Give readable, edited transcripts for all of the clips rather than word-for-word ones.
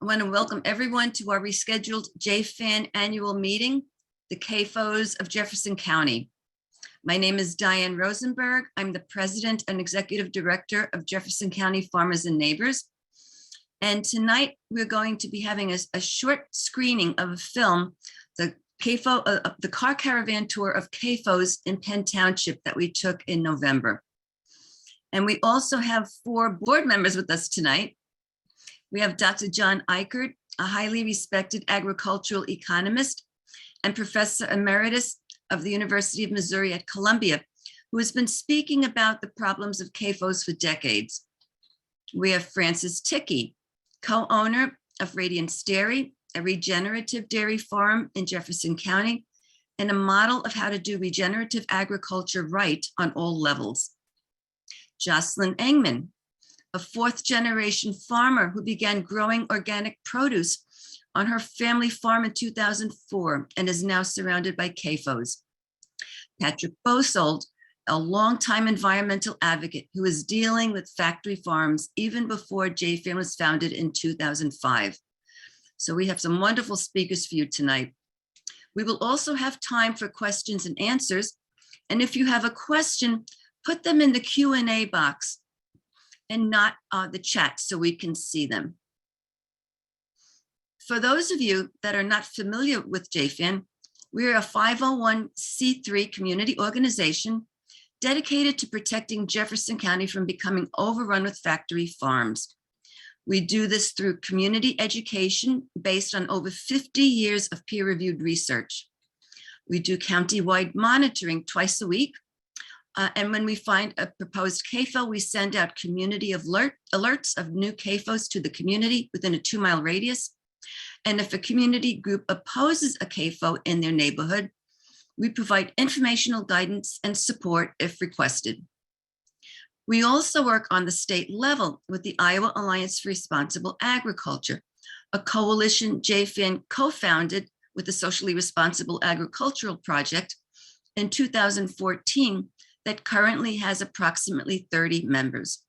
I want to welcome everyone to our rescheduled JFAN Annual Meeting, the CAFOs of Jefferson County. My name is Diane Rosenberg. I'm the President and Executive Director of Jefferson County Farmers and Neighbors. And tonight we're going to be having a short screening of a film, the car caravan tour of CAFOs in Penn Township that we took in November. And we also have 4 board members with us tonight. We have Dr. John Ikerd, a highly respected agricultural economist and professor emeritus of the University of Missouri at Columbia, who has been speaking about the problems of CAFOs for decades. We have Francis Thicke, co-owner of Radiance Dairy, a regenerative dairy farm in Jefferson County, and a model of how to do regenerative agriculture right on all levels. Jocelyn Engman, a 4th-generation farmer who began growing organic produce on her family farm in 2004 and is now surrounded by CAFOs. Patrick Bosold, a longtime environmental advocate who is dealing with factory farms even before JFAN was founded in 2005. So we have some wonderful speakers for you tonight. We will also have time for questions and answers. And if you have a question, put them in the Q&A box and not the chat so we can see them. For those of you that are not familiar with JFAN, we are a 501c3 community organization dedicated to protecting Jefferson County from becoming overrun with factory farms. We do this through community education based on over 50 years of peer-reviewed research. We do county-wide monitoring twice a week. And when we find a proposed CAFO, we send out community alerts of new CAFOs to the community within a 2-mile radius. And if a community group opposes a CAFO in their neighborhood, we provide informational guidance and support if requested. We also work on the state level with the Iowa Alliance for Responsible Agriculture, a coalition JFAN co-founded with the Socially Responsible Agricultural Project in 2014 that currently has approximately 30 members.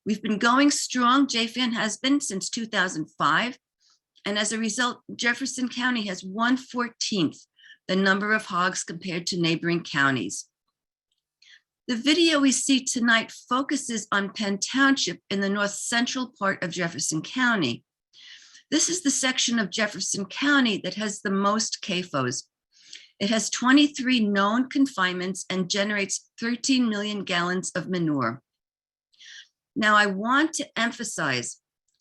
We've been going strong, JFAN has been since 2005, and as a result, Jefferson County has 1/14 the number of hogs compared to neighboring counties. The video we see tonight focuses on Penn Township in the north central part of Jefferson County. This is the section of Jefferson County that has the most CAFOs. It has 23 known confinements and generates 13 million gallons of manure. Now, I want to emphasize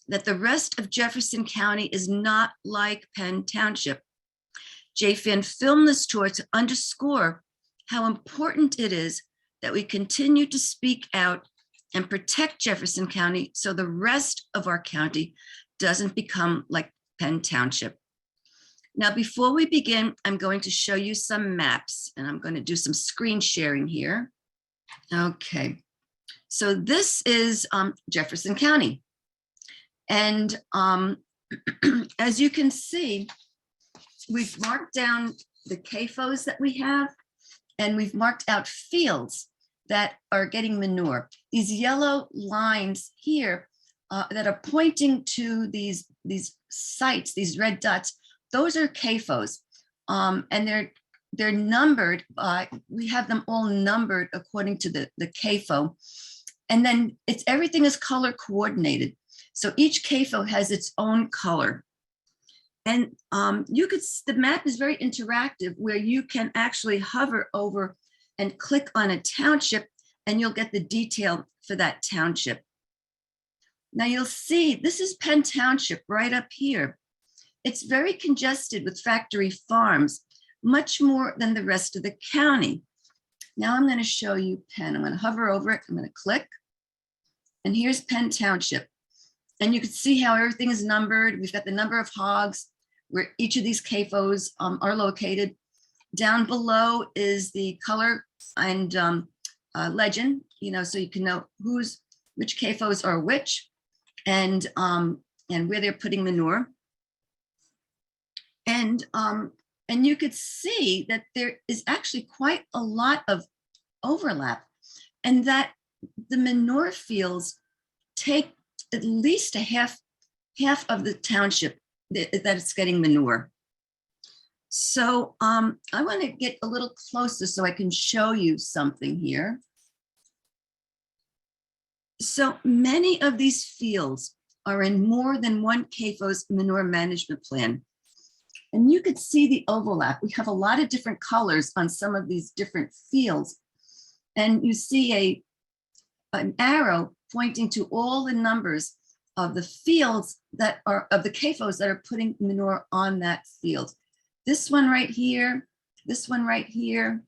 that the rest of Jefferson County is not like Penn Township. JFAN filmed this tour to underscore how important it is that we continue to speak out and protect Jefferson County so the rest of our county doesn't become like Penn Township. Now, before we begin, I'm going to show you some maps, and I'm going to do some screen sharing here. Okay, so this is Jefferson County. And as you can see, we've marked down the CAFOs that we have, and we've marked out fields that are getting manure. These yellow lines here that are pointing to these sites, these red dots, those are CAFOs, and they're numbered by, we have them all numbered according to the CAFO. And then everything is color coordinated. So each CAFO has its own color. And the map is very interactive where you can actually hover over and click on a township and you'll get the detail for that township. Now you'll see, this is Penn Township right up here. It's very congested with factory farms, much more than the rest of the county. Now I'm going to show you Penn. I'm going to hover over it. I'm going to click. And here's Penn Township. And you can see how everything is numbered. We've got the number of hogs where each of these CAFOs are located. Down below is the color and legend, so you can know which CAFOs are which and where they're putting manure. And you could see that there is actually quite a lot of overlap, and that the manure fields take at least a half half of the township that it's getting manure. So I want to get a little closer so I can show you something here. So many of these fields are in more than one CAFO's manure management plan. And you could see the overlap. We have a lot of different colors on some of these different fields. And you see an arrow pointing to all the numbers of the fields that are, of the CAFOs that are putting manure on that field. This one right here, this one right here,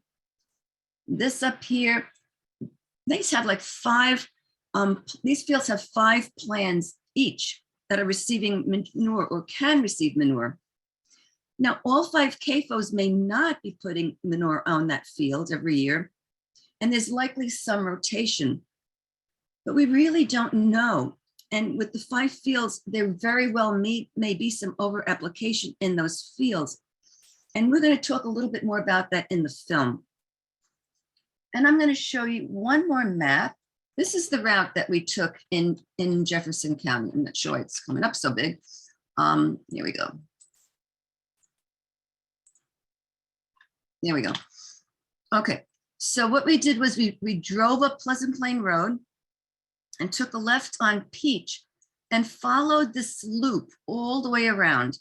this up here. These have like five, these fields have 5 plans each that are receiving manure or can receive manure. Now, all 5 CAFOs may not be putting manure on that field every year, and there's likely some rotation, but we really don't know. And with the 5 fields, there very well may be some over application in those fields. And we're going to talk a little bit more about that in the film. And I'm going to show you one more map. This is the route that we took in Jefferson County. I'm not sure why it's coming up so big. Here we go. There we go. Okay, so what we did was we drove up Pleasant Plain Road and took a left on Peach and followed this loop all the way around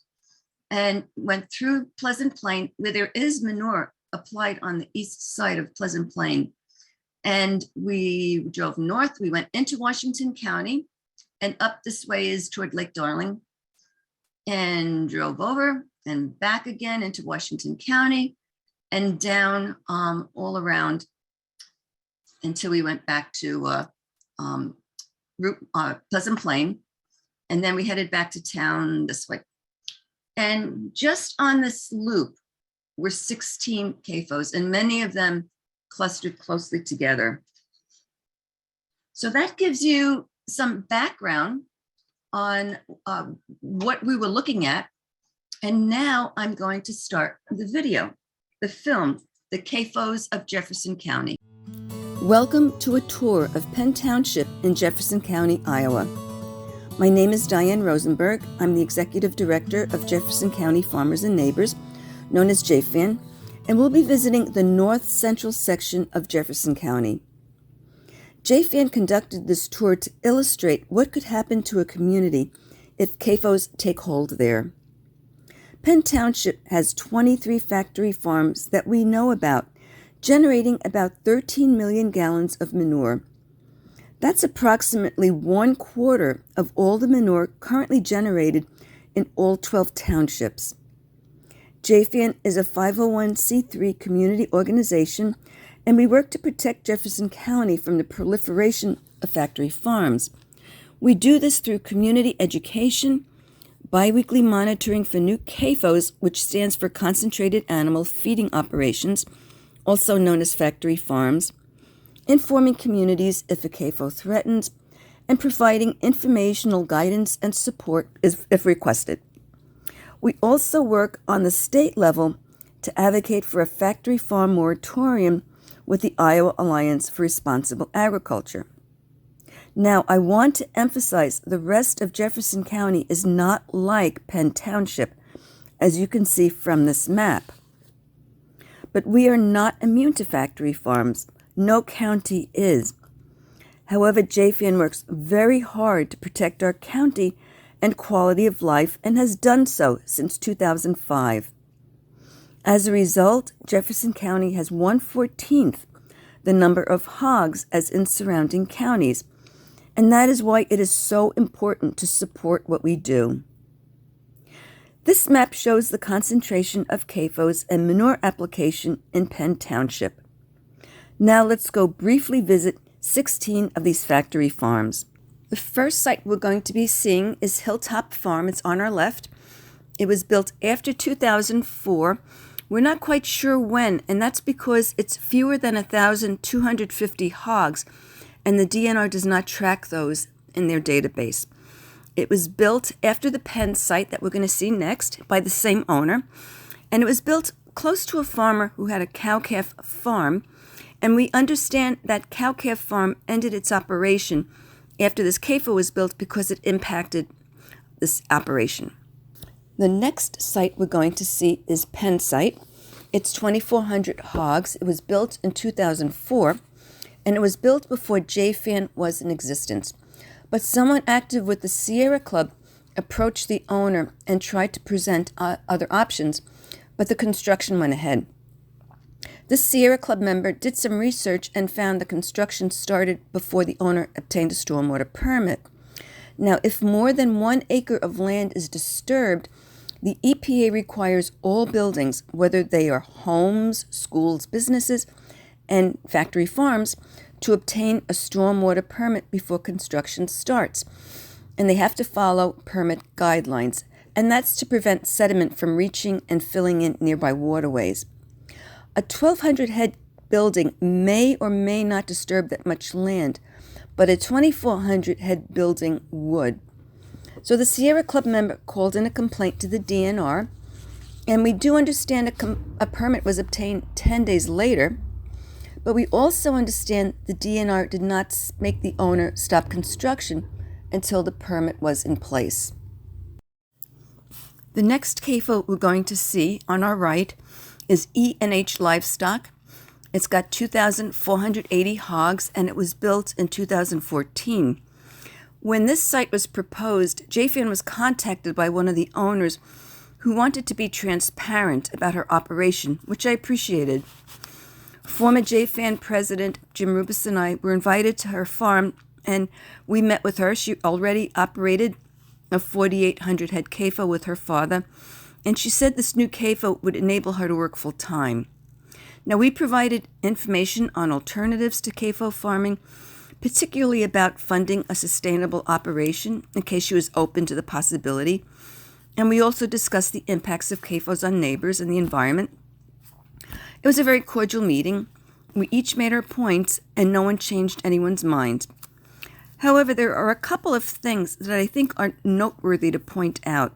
and went through Pleasant Plain, where there is manure applied on the east side of Pleasant Plain. And we drove north, we went into Washington County, and up this way is toward Lake Darling, and drove over and back again into Washington County and down all around until we went back to Pleasant Plain. And then we headed back to town this way. And just on this loop were 16 CAFOs, and many of them clustered closely together. So that gives you some background on what we were looking at. And now I'm going to start the video, the film, The CAFOs of Jefferson County. Welcome to a tour of Penn Township in Jefferson County, Iowa. My name is Diane Rosenberg. I'm the Executive Director of Jefferson County Farmers and Neighbors, known as JFAN, and we'll be visiting the north central section of Jefferson County. JFAN conducted this tour to illustrate what could happen to a community if CAFOs take hold there. Penn Township has 23 factory farms that we know about, generating about 13 million gallons of manure. That's approximately 1/4 of all the manure currently generated in all 12 townships. JFAN is a 501c3 community organization, and we work to protect Jefferson County from the proliferation of factory farms. We do this through community education, biweekly monitoring for new CAFOs, which stands for Concentrated Animal Feeding Operations, also known as factory farms, informing communities if a CAFO threatens, and providing informational guidance and support if requested. We also work on the state level to advocate for a factory farm moratorium with the Iowa Alliance for Responsible Agriculture. Now, I want to emphasize the rest of Jefferson County is not like Penn Township, as you can see from this map. But we are not immune to factory farms. No county is. However, JFAN works very hard to protect our county and quality of life and has done so since 2005. As a result, Jefferson County has 1/14 the number of hogs as in surrounding counties, and that is why it is so important to support what we do. This map shows the concentration of CAFOs and manure application in Penn Township. Now let's go briefly visit 16 of these factory farms. The first site we're going to be seeing is Hilltop Farm. It's on our left. It was built after 2004. We're not quite sure when, and that's because it's fewer than 1,250 hogs, and the DNR does not track those in their database. It was built after the Penn site that we're going to see next by the same owner, and it was built close to a farmer who had a cow-calf farm, and we understand that cow-calf farm ended its operation after this CAFO was built because it impacted this operation. The next site we're going to see is Penn site. It's 2,400 hogs. It was built in 2004, and it was built before JFAN was in existence. But someone active with the Sierra Club approached the owner and tried to present other options, but the construction went ahead. This Sierra Club member did some research and found the construction started before the owner obtained a stormwater permit. Now, if more than 1 acre of land is disturbed, the EPA requires all buildings, whether they are homes, schools, businesses, and factory farms, to obtain a stormwater permit before construction starts. And they have to follow permit guidelines, and that's to prevent sediment from reaching and filling in nearby waterways. A 1,200 head building may or may not disturb that much land, but a 2,400 head building would. So the Sierra Club member called in a complaint to the DNR, and we do understand a permit was obtained 10 days later, but we also understand the DNR did not make the owner stop construction until the permit was in place. The next CAFO we're going to see on our right is E&H Livestock. It's got 2,480 hogs, and it was built in 2014. When this site was proposed, JFAN was contacted by one of the owners who wanted to be transparent about her operation, which I appreciated. Former JFAN President Jim Rubis and I were invited to her farm, and we met with her. She already operated a 4,800 head CAFO with her father, and she said this new CAFO would enable her to work full-time. Now, we provided information on alternatives to CAFO farming, particularly about funding a sustainable operation in case she was open to the possibility. And we also discussed the impacts of CAFOs on neighbors and the environment. It was a very cordial meeting. We each made our points, and no one changed anyone's mind. However, there are a couple of things that I think are noteworthy to point out.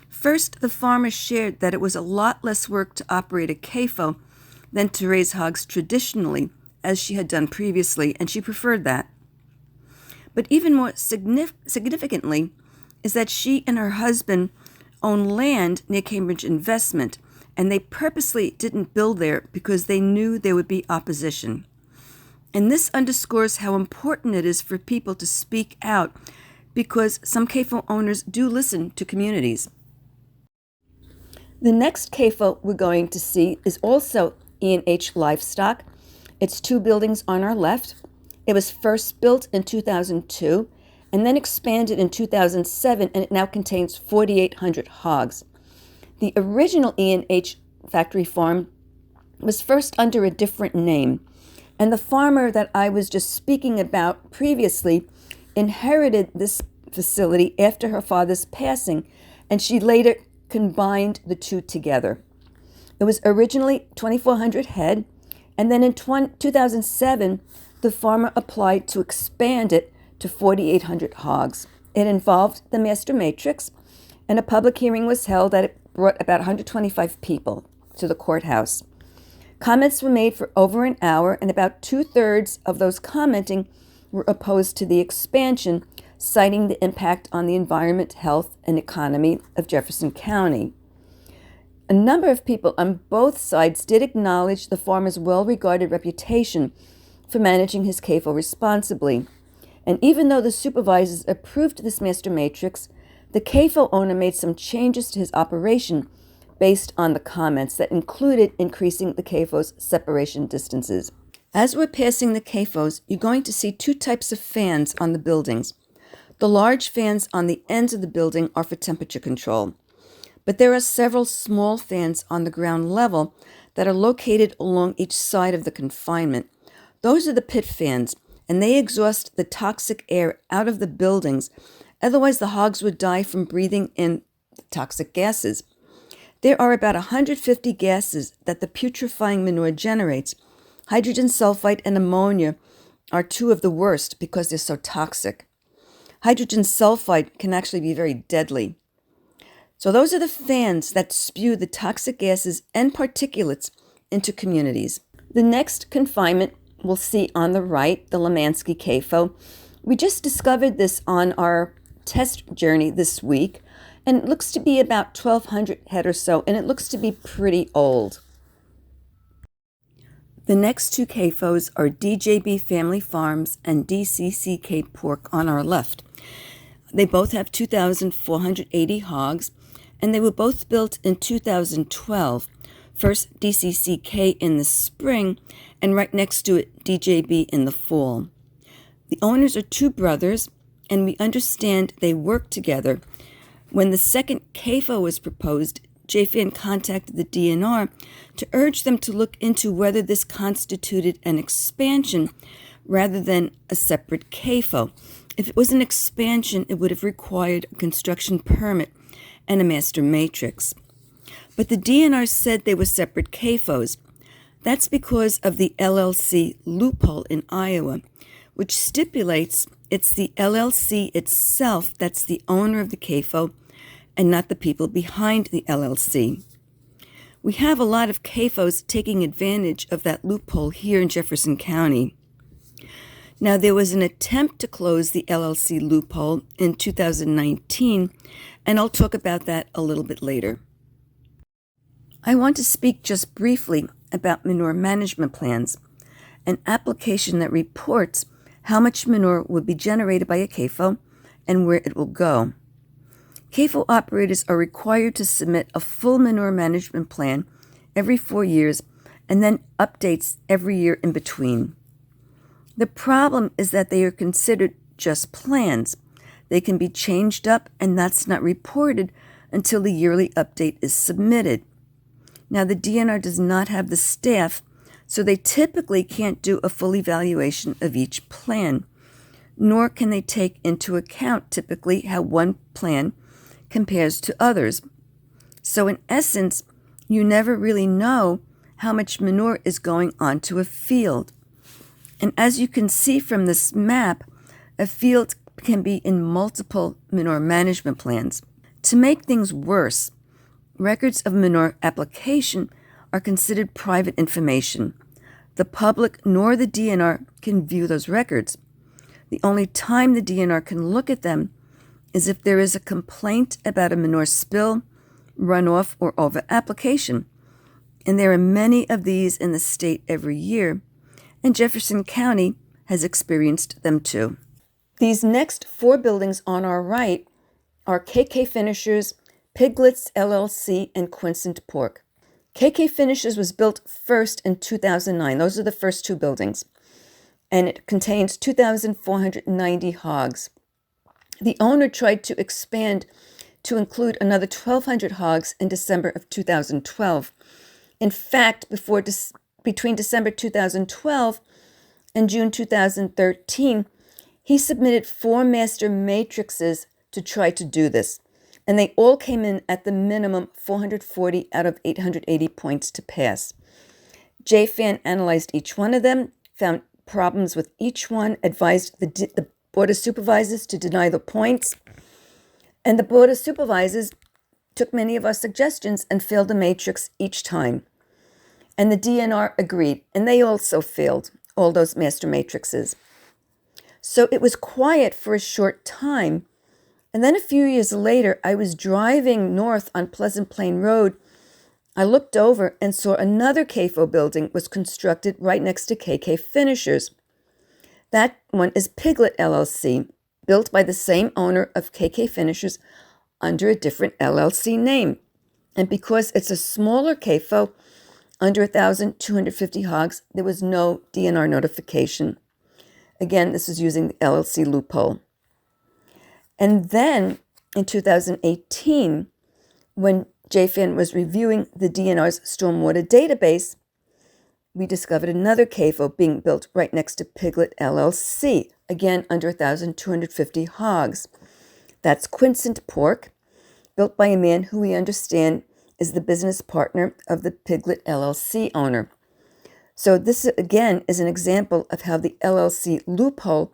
First, the farmer shared that it was a lot less work to operate a CAFO than to raise hogs traditionally, as she had done previously, and she preferred that. But even more significantly is that she and her husband own land near Cambridge Investment, and they purposely didn't build there because they knew there would be opposition. And this underscores how important it is for people to speak out, because some CAFO owners do listen to communities. The next CAFO we're going to see is also E&H Livestock. It's 2 buildings on our left. It was first built in 2002 and then expanded in 2007, and it now contains 4,800 hogs. The original E&H factory farm was first under a different name, and the farmer that I was just speaking about previously inherited this facility after her father's passing, and she later combined the two together. It was originally 2,400 head, and then in 2007, the farmer applied to expand it to 4,800 hogs. It involved the master matrix, and a public hearing was held that it brought about 125 people to the courthouse. Comments were made for over an hour, and about 2/3 of those commenting were opposed to the expansion, citing the impact on the environment, health, and economy of Jefferson County. A number of people on both sides did acknowledge the farmer's well-regarded reputation for managing his CAFO responsibly. And even though the supervisors approved this master matrix, the CAFO owner made some changes to his operation based on the comments that included increasing the CAFO's separation distances. As we're passing the CAFOs, you're going to see 2 types of fans on the buildings. The large fans on the ends of the building are for temperature control, but there are several small fans on the ground level that are located along each side of the confinement. Those are the pit fans, and they exhaust the toxic air out of the buildings. Otherwise, the hogs would die from breathing in toxic gases. There are about 150 gases that the putrefying manure generates. Hydrogen sulfide and ammonia are 2 of the worst because they're so toxic. Hydrogen sulfide can actually be very deadly. So those are the fans that spew the toxic gases and particulates into communities. The next confinement we'll see on the right, the Lemansky CAFO. We just discovered this on our test journey this week, and it looks to be about 1,200 head or so, and it looks to be pretty old. The next two CAFOs are DJB Family Farms and DCCK Pork on our left. They both have 2,480 hogs, and they were both built in 2012. First DCCK in the spring, and right next to it, DJB in the fall. The owners are two brothers, and we understand they work together. When the second CAFO was proposed, JFAN contacted the DNR to urge them to look into whether this constituted an expansion rather than a separate CAFO. If it was an expansion, it would have required a construction permit and a master matrix. But the DNR said they were separate CAFOs. That's because of the LLC loophole in Iowa, which stipulates it's the LLC itself that's the owner of the CAFO and not the people behind the LLC. We have a lot of CAFOs taking advantage of that loophole here in Jefferson County. Now, there was an attempt to close the LLC loophole in 2019, and I'll talk about that a little bit later. I want to speak just briefly about manure management plans, an application that reports how much manure will be generated by a CAFO and where it will go. CAFO operators are required to submit a full manure management plan every 4 years and then updates every year in between. The problem is that they are considered just plans. They can be changed up, and that's not reported until the yearly update is submitted. Now, the DNR does not have the staff, so they typically can't do a full evaluation of each plan, nor can they take into account typically how one plan compares to others. So in essence, you never really know how much manure is going onto a field. And as you can see from this map, a field can be in multiple manure management plans. To make things worse, records of manure application are considered private information. The public nor the DNR can view those records. The only time the DNR can look at them is if there is a complaint about a manure spill, runoff, or over-application. And there are many of these in the state every year, and Jefferson County has experienced them too. These next 4 buildings on our right are KK Finishers, Piglets LLC, and Quincent Pork. KK Finishers was built first in 2009. Those are the first 2 buildings. And it contains 2,490 hogs. The owner tried to expand to include another 1,200 hogs in December of 2012. In fact, between December 2012 and June 2013, he submitted 4 master matrices to try to do this, and they all came in at the minimum 440 out of 880 points to pass. JFAN analyzed each one of them, found problems with each one, advised the Board of Supervisors to deny the points, and the Board of Supervisors took many of our suggestions and failed the matrix each time. And the DNR agreed, and they also failed all those master matrices. So it was quiet for a short time, and then a few years later, I was driving north on Pleasant Plain Road. I looked over and saw another CAFO building was constructed right next to KK Finishers. That one is Piglet LLC, built by the same owner of KK Finishers under a different LLC name. And because it's a smaller CAFO, under 1,250 hogs, there was no DNR notification. Again, this is using the LLC loophole. And then in 2018, when JFAN was reviewing the DNR's stormwater database, we discovered another CAFO being built right next to Piglet LLC, again under 1,250 hogs. That's Quincent Pork, built by a man who we understand is the business partner of the Piglet LLC owner. So this, again, is an example of how the LLC loophole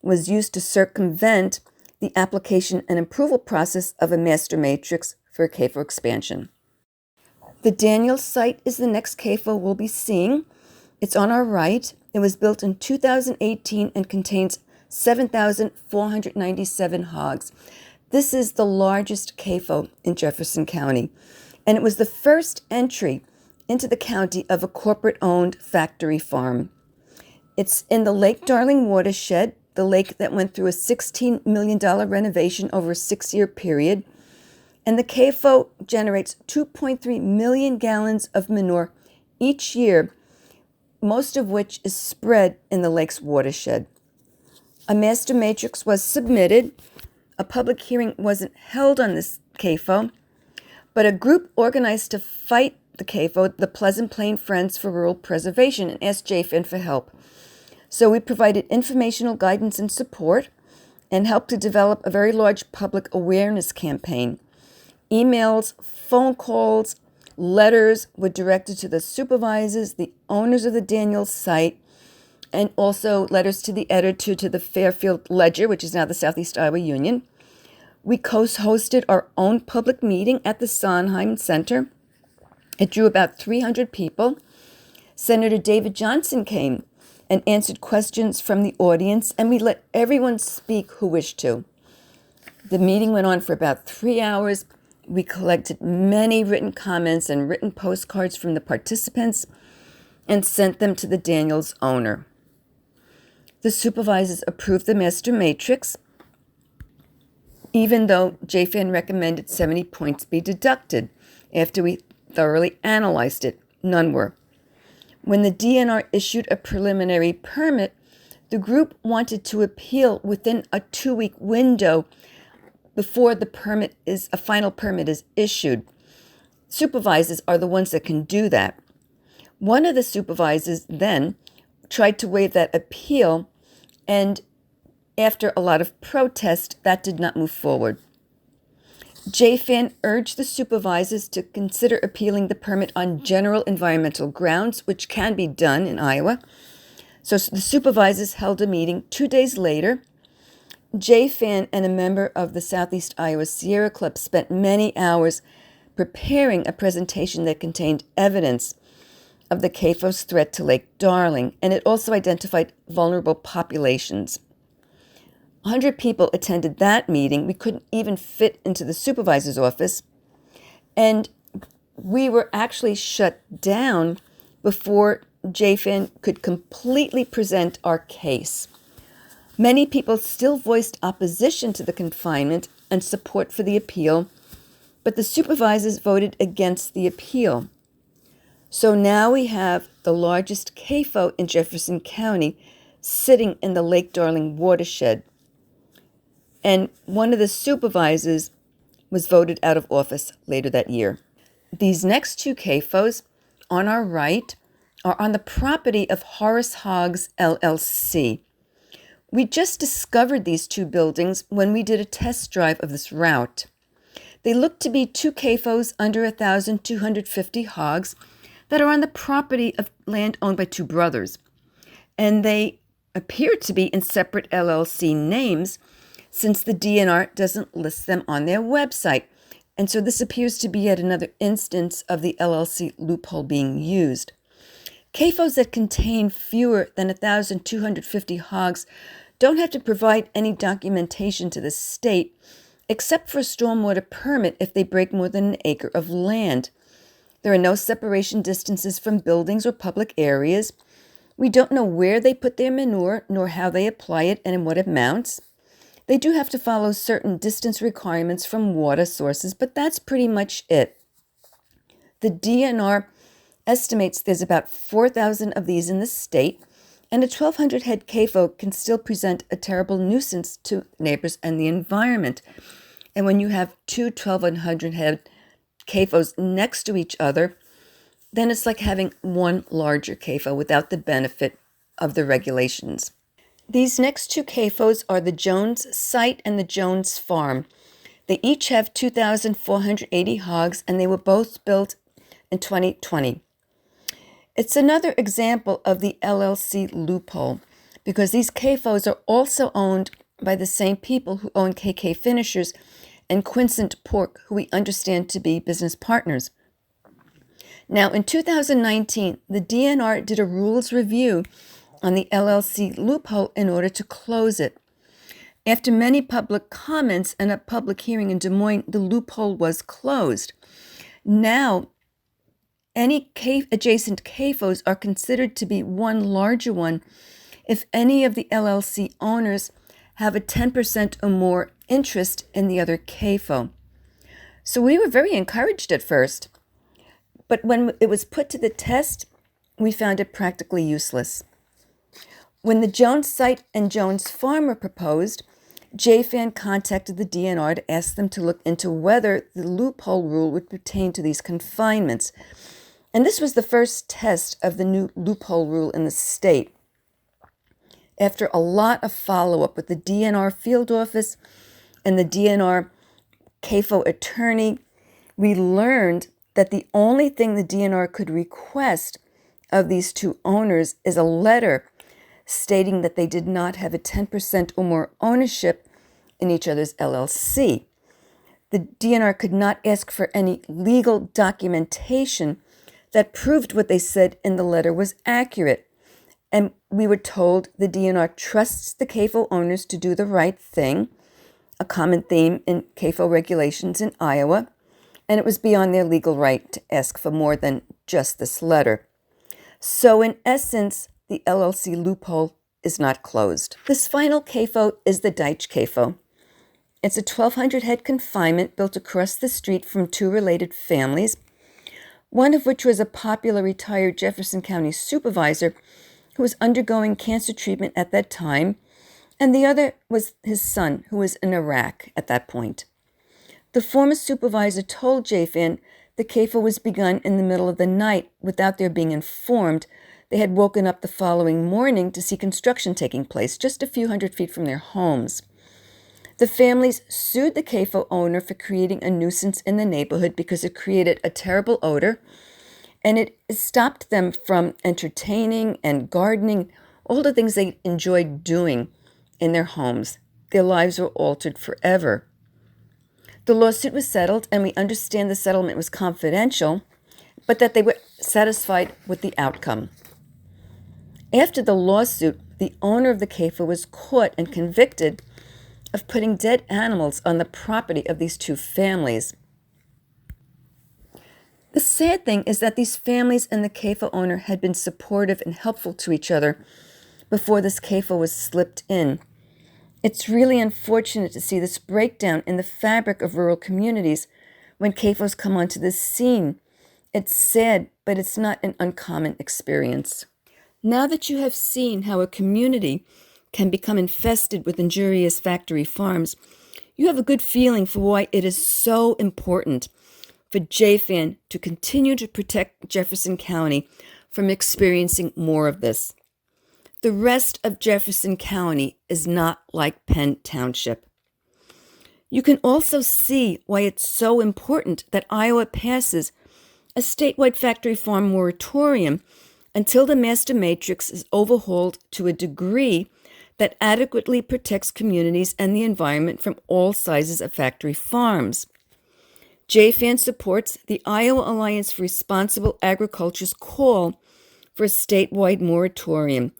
was used to circumvent the application and approval process of a master matrix for a CAFO expansion. The Daniel site is the next CAFO we'll be seeing. It's on our right. It was built in 2018 and contains 7,497 hogs. This is the largest CAFO in Jefferson County, and it was the first entry into the county of a corporate-owned factory farm. It's in the Lake Darling watershed, the lake that went through a $16 million renovation over a 6-year period, and the CAFO generates 2.3 million gallons of manure each year, most of which is spread in the lake's watershed. A master matrix was submitted. A public hearing wasn't held on this CAFO, but a group organized to fight the CAFO, the Pleasant Plain Friends for Rural Preservation, and asked JFAN for help. So we provided informational guidance and support and helped to develop a very large public awareness campaign. Emails, phone calls, letters were directed to the supervisors, the owners of the Daniels site, and also letters to the editor to the Fairfield Ledger, which is now the Southeast Iowa Union. We co-hosted our own public meeting at the Sondheim Center. It drew about 300 people. Senator David Johnson came and answered questions from the audience, and we let everyone speak who wished to. The meeting went on for about 3 hours. We collected many written comments and written postcards from the participants and sent them to the Daniels owner. The supervisors approved the master matrix, even though JFAN recommended 70 points be deducted. After we thoroughly analyzed it, none were. When the DNR issued a preliminary permit, the group wanted to appeal within a 2-week window before a final permit is issued. Supervisors are the ones that can do that. One of the supervisors then tried to waive that appeal, and after a lot of protest, that did not move forward. JFAN urged the supervisors to consider appealing the permit on general environmental grounds, which can be done in Iowa. So the supervisors held a meeting 2 days later. JFAN and a member of the Southeast Iowa Sierra Club spent many hours preparing a presentation that contained evidence of the CAFO's threat to Lake Darling, and it also identified vulnerable populations. 100 people attended that meeting. We couldn't even fit into the supervisor's office, and we were actually shut down before JFAN could completely present our case. Many people still voiced opposition to the confinement and support for the appeal, but the supervisors voted against the appeal. So now we have the largest CAFO in Jefferson County sitting in the Lake Darling watershed. And one of the supervisors was voted out of office later that year. These next 2 CAFOs on our right are on the property of Horace Hogs, LLC. We just discovered these 2 buildings when we did a test drive of this route. They look to be 2 CAFOs under 1,250 hogs that are on the property of land owned by 2 brothers. And they appear to be in separate LLC names since the DNR doesn't list them on their website. And so this appears to be yet another instance of the LLC loophole being used. CAFOs that contain fewer than 1,250 hogs don't have to provide any documentation to the state, except for a stormwater permit if they break more than an acre of land. There are no separation distances from buildings or public areas. We don't know where they put their manure, nor how they apply it and in what amounts. They do have to follow certain distance requirements from water sources, but that's pretty much it. The DNR estimates there's about 4,000 of these in the state, and a 1,200 head CAFO can still present a terrible nuisance to neighbors and the environment. And when you have 2 1,200 head CAFOs next to each other, then it's like having one larger CAFO without the benefit of the regulations. These next 2 CAFOs are the Jones site and the Jones farm. They each have 2,480 hogs, and they were both built in 2020. It's another example of the LLC loophole, because these CAFOs are also owned by the same people who own KK Finishers and Quincent Pork, who we understand to be business partners. Now, in 2019, the DNR did a rules review on the LLC loophole in order to close it. After many public comments and a public hearing in Des Moines, the loophole was closed. Now, any adjacent CAFOs are considered to be one larger one if any of the LLC owners have a 10% or more interest in the other CAFO. So we were very encouraged at first, but when it was put to the test, we found it practically useless. When the Jones site and Jones farm were proposed, JFAN contacted the DNR to ask them to look into whether the loophole rule would pertain to these confinements. And this was the first test of the new loophole rule in the state. After a lot of follow-up with the DNR field office and the DNR CAFO attorney, we learned that the only thing the DNR could request of these two owners is a letter stating that they did not have a 10% or more ownership in each other's LLC. The DNR could not ask for any legal documentation that proved what they said in the letter was accurate. And we were told the DNR trusts the CAFO owners to do the right thing, a common theme in CAFO regulations in Iowa, and it was beyond their legal right to ask for more than just this letter. So in essence, the LLC loophole is not closed. This final CAFO is the Deitch CAFO. It's a 1,200 head confinement built across the street from two related families, one of which was a popular retired Jefferson County supervisor who was undergoing cancer treatment at that time, and the other was his son, who was in Iraq at that point. The former supervisor told JFAN the CAFO was begun in the middle of the night without their being informed. They had woken up the following morning to see construction taking place just a few hundred feet from their homes. The families sued the CAFO owner for creating a nuisance in the neighborhood because it created a terrible odor, and it stopped them from entertaining and gardening, all the things they enjoyed doing in their homes. Their lives were altered forever. The lawsuit was settled, and we understand the settlement was confidential, but that they were satisfied with the outcome. After the lawsuit, the owner of the CAFO was caught and convicted of putting dead animals on the property of these two families. The sad thing is that these families and the CAFO owner had been supportive and helpful to each other before this CAFO was slipped in. It's really unfortunate to see this breakdown in the fabric of rural communities when CAFOs come onto the scene. It's sad, but it's not an uncommon experience. Now that you have seen how a community can become infested with injurious factory farms, you have a good feeling for why it is so important for JFAN to continue to protect Jefferson County from experiencing more of this. The rest of Jefferson County is not like Penn Township. You can also see why it's so important that Iowa passes a statewide factory farm moratorium until the master matrix is overhauled to a degree that adequately protects communities and the environment from all sizes of factory farms. JFAN supports the Iowa Alliance for Responsible Agriculture's call for a statewide moratorium,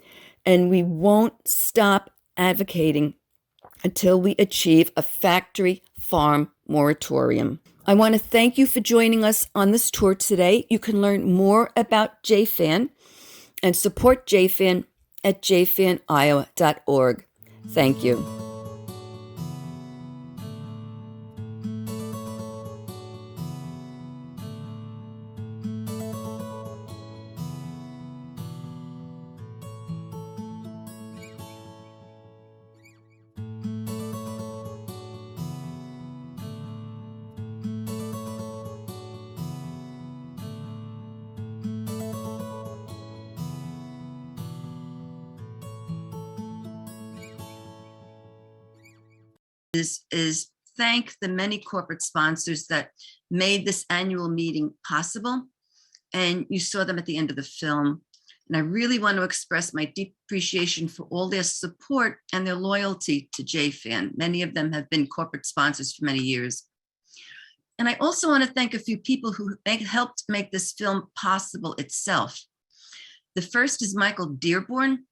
and we won't stop advocating until we achieve a factory farm moratorium. I want to thank you for joining us on this tour today. You can learn more about JFAN and support JFAN at jfaniowa.org. Thank you. Is thank the many corporate sponsors that made this annual meeting possible. And you saw them at the end of the film. And I really want to express my deep appreciation for all their support and their loyalty to JFAN. Many of them have been corporate sponsors for many years. And I also want to thank a few people who helped make this film possible itself. The first is Michael Dearborn,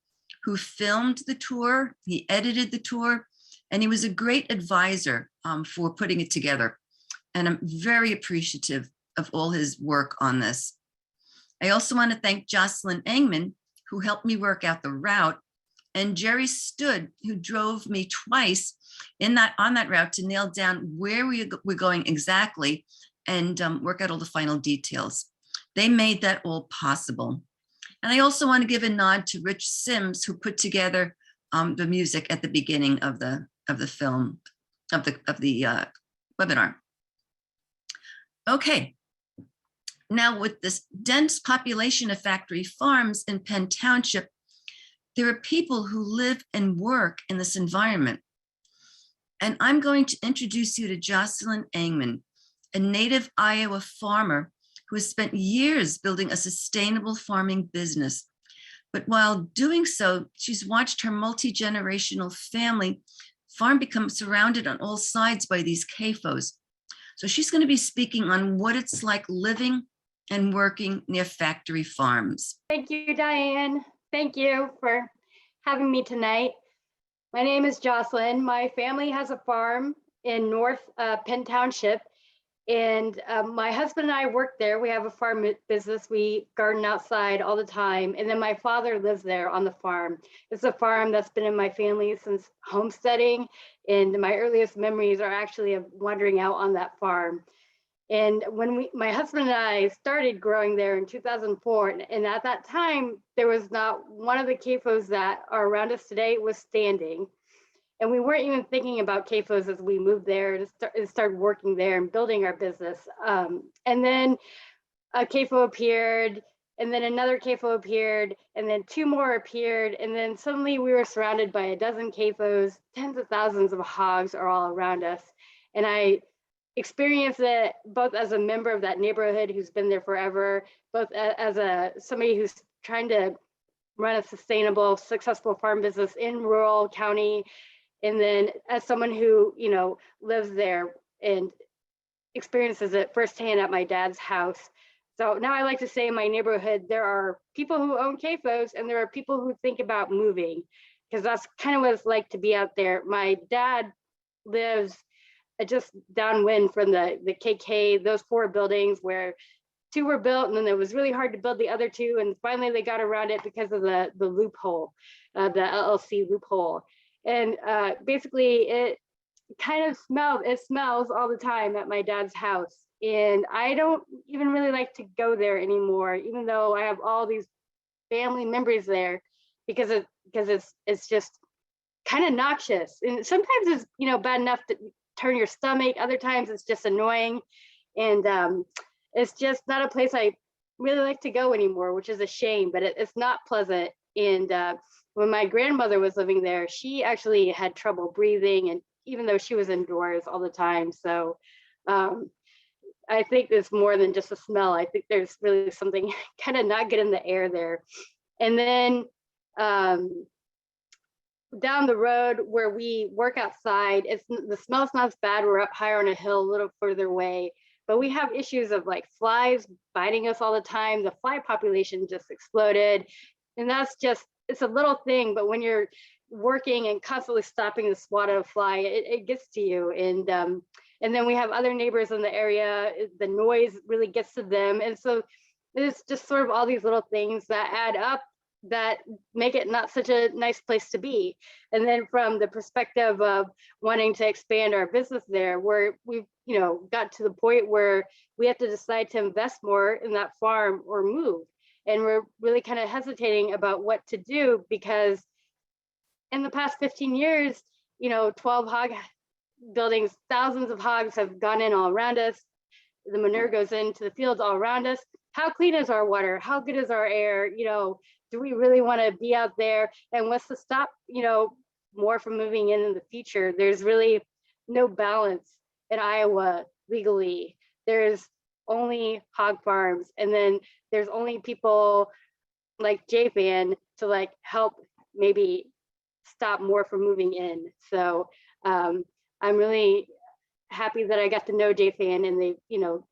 who filmed the tour, he edited the tour, and he was a great advisor for putting it together. And I'm very appreciative of all his work on this. I also want to thank Jocelyn Engman, who helped me work out the route, and Jerry Stood, who drove me twice on that route to nail down where we're going exactly and work out all the final details. They made that all possible. And I also want to give a nod to Rich Sims, who put together the music at the beginning of the film, of the webinar. Okay. Now, with this dense population of factory farms in Penn Township, there are people who live and work in this environment. And I'm going to introduce you to Jocelyn Engman, a native Iowa farmer who has spent years building a sustainable farming business. But while doing so, she's watched her multi-generational family farm become surrounded on all sides by these CAFOs. So she's going to be speaking on what it's like living and working near factory farms. Thank you, Diane. Thank you for having me tonight. My name is Jocelyn. My family has a farm in North Penn Township, and my husband and I work there. We have a farm business. We garden outside all the time. And then my father lives there on the farm. It's a farm that's been in my family since homesteading. And my earliest memories are actually of wandering out on that farm. And when my husband and I started growing there in 2004, and at that time, there was not one of the CAFOs that are around us today was standing. And we weren't even thinking about CAFOs as we moved there and started working there and building our business. And then a CAFO appeared, and then another CAFO appeared, and then two more appeared. And then suddenly we were surrounded by a dozen CAFOs, tens of thousands of hogs are all around us. And I experienced it both as a member of that neighborhood who's been there forever, both as somebody who's trying to run a sustainable, successful farm business in rural county, and then as someone who, you know, lives there and experiences it firsthand at my dad's house. So now I like to say in my neighborhood, there are people who own CAFOs and there are people who think about moving, because that's kind of what it's like to be out there. My dad lives just downwind from the KK, those four buildings where two were built, and then it was really hard to build the other two, and finally they got around it because of the loophole, the LLC loophole. And basically it kind of smells all the time at my dad's house. And I don't even really like to go there anymore, even though I have all these family members there, because it's just kind of noxious. And sometimes it's, you know, bad enough to turn your stomach. Other times it's just annoying. And it's just not a place I really like to go anymore, which is a shame, but it's not pleasant. And when my grandmother was living there, she actually had trouble breathing, and even though she was indoors all the time. So I think it's more than just a smell. I think there's really something kind of not good in the air there. And then down the road where we work outside, the smell's not as bad. We're up higher on a hill, a little further away, but we have issues of like flies biting us all the time. The fly population just exploded, and that's just, it's a little thing, but when you're working and constantly stopping the swat of a fly, it gets to you. And then we have other neighbors in the area. The noise really gets to them, and so it's just sort of all these little things that add up that make it not such a nice place to be. And then from the perspective of wanting to expand our business there, where we've, you know, got to the point where we have to decide to invest more in that farm or move. And we're really kind of hesitating about what to do, because in the past 15 years, you know, 12 hog buildings, thousands of hogs have gone in all around us. The manure goes into the fields all around us. How clean is our water? How good is our air? You know, do we really want to be out there? And what's to stop, you know, more from moving in the future? There's really no balance in Iowa legally. There's only hog farms, and then there's only people like JFAN to like help maybe stop more from moving in. So I'm really happy that I got to know JFAN, and they, you know,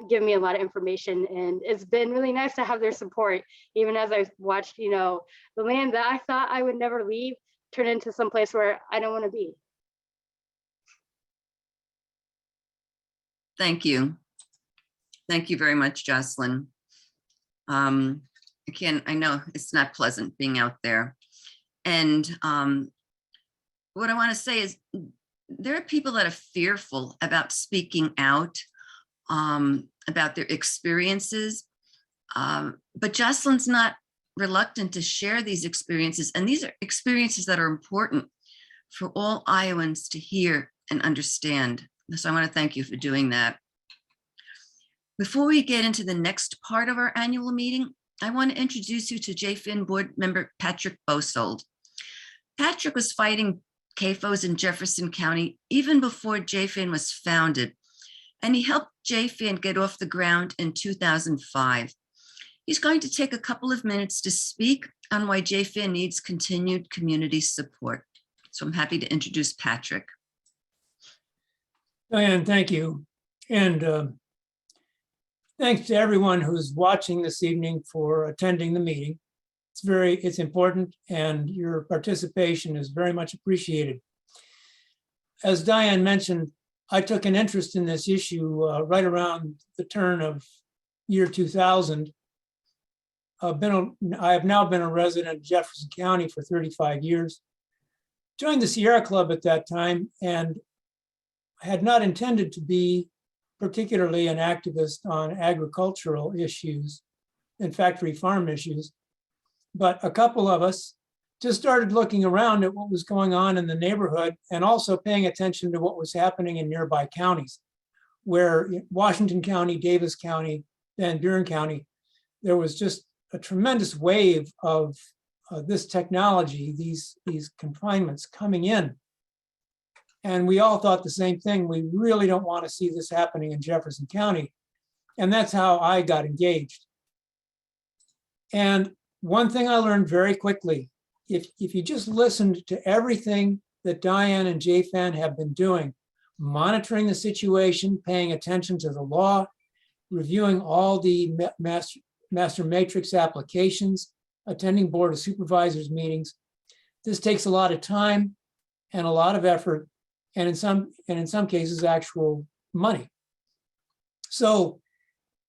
given me a lot of information, and it's been really nice to have their support, even as I've watched, the land that I thought I would never leave turn into some place where I don't want to be. Thank you. Thank you very much, Jocelyn. Again, I know it's not pleasant being out there. And what I want to say is there are people that are fearful about speaking out about their experiences. But Jocelyn's not reluctant to share these experiences. And these are experiences that are important for all Iowans to hear and understand. So I want to thank you for doing that. Before we get into the next part of our annual meeting, I want to introduce you to JFAN board member Patrick Bosold. Patrick was fighting CAFOs in Jefferson County even before JFAN was founded, and he helped JFAN get off the ground in 2005. He's going to take a couple of minutes to speak on why JFAN needs continued community support. So I'm happy to introduce Patrick. Diane, thank you. And thanks to everyone who's watching this evening for attending the meeting. It's important, and your participation is very much appreciated. As Diane mentioned, I took an interest in this issue right around the turn of year 2000. I have now been a resident of Jefferson County for 35 years. Joined the Sierra Club at that time, and I had not intended to be particularly an activist on agricultural issues and factory farm issues. But a couple of us just started looking around at what was going on in the neighborhood and also paying attention to what was happening in nearby counties, where Washington County, Davis County, Van Buren County, there was just a tremendous wave of this technology, these confinements coming in. And we all thought the same thing. We really don't want to see this happening in Jefferson County. And that's how I got engaged. And one thing I learned very quickly, if you just listened to everything that Diane and JFAN have been doing, monitoring the situation, paying attention to the law, reviewing all the master matrix applications, attending Board of Supervisors meetings, this takes a lot of time and a lot of effort, and in some cases, actual money. So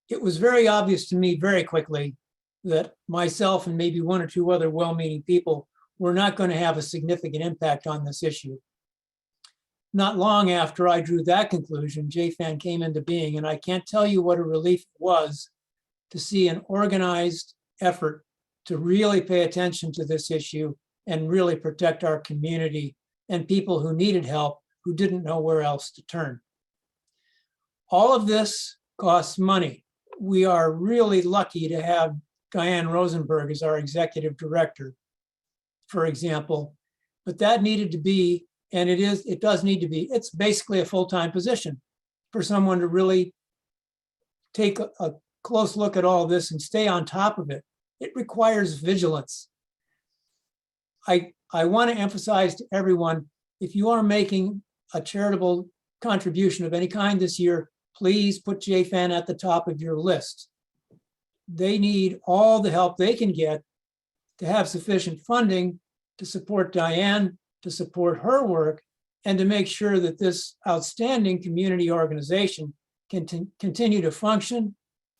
it was very obvious to me very quickly that myself and maybe one or two other well-meaning people were not going to have a significant impact on this issue. Not long after I drew that conclusion, JFAN came into being, and I can't tell you what a relief it was to see an organized effort to really pay attention to this issue and really protect our community and people who needed help, who didn't know where else to turn. All of this costs money. We are really lucky to have Diane Rosenberg as our executive director, for example, but that needed to be, and it does need to be, it's basically a full-time position for someone to really take a close look at all this and stay on top of it. It requires vigilance. I want to emphasize to everyone, if you are making a charitable contribution of any kind this year, please put JFAN at the top of your list. They need all the help they can get to have sufficient funding to support Diane, to support her work, and to make sure that this outstanding community organization can continue to function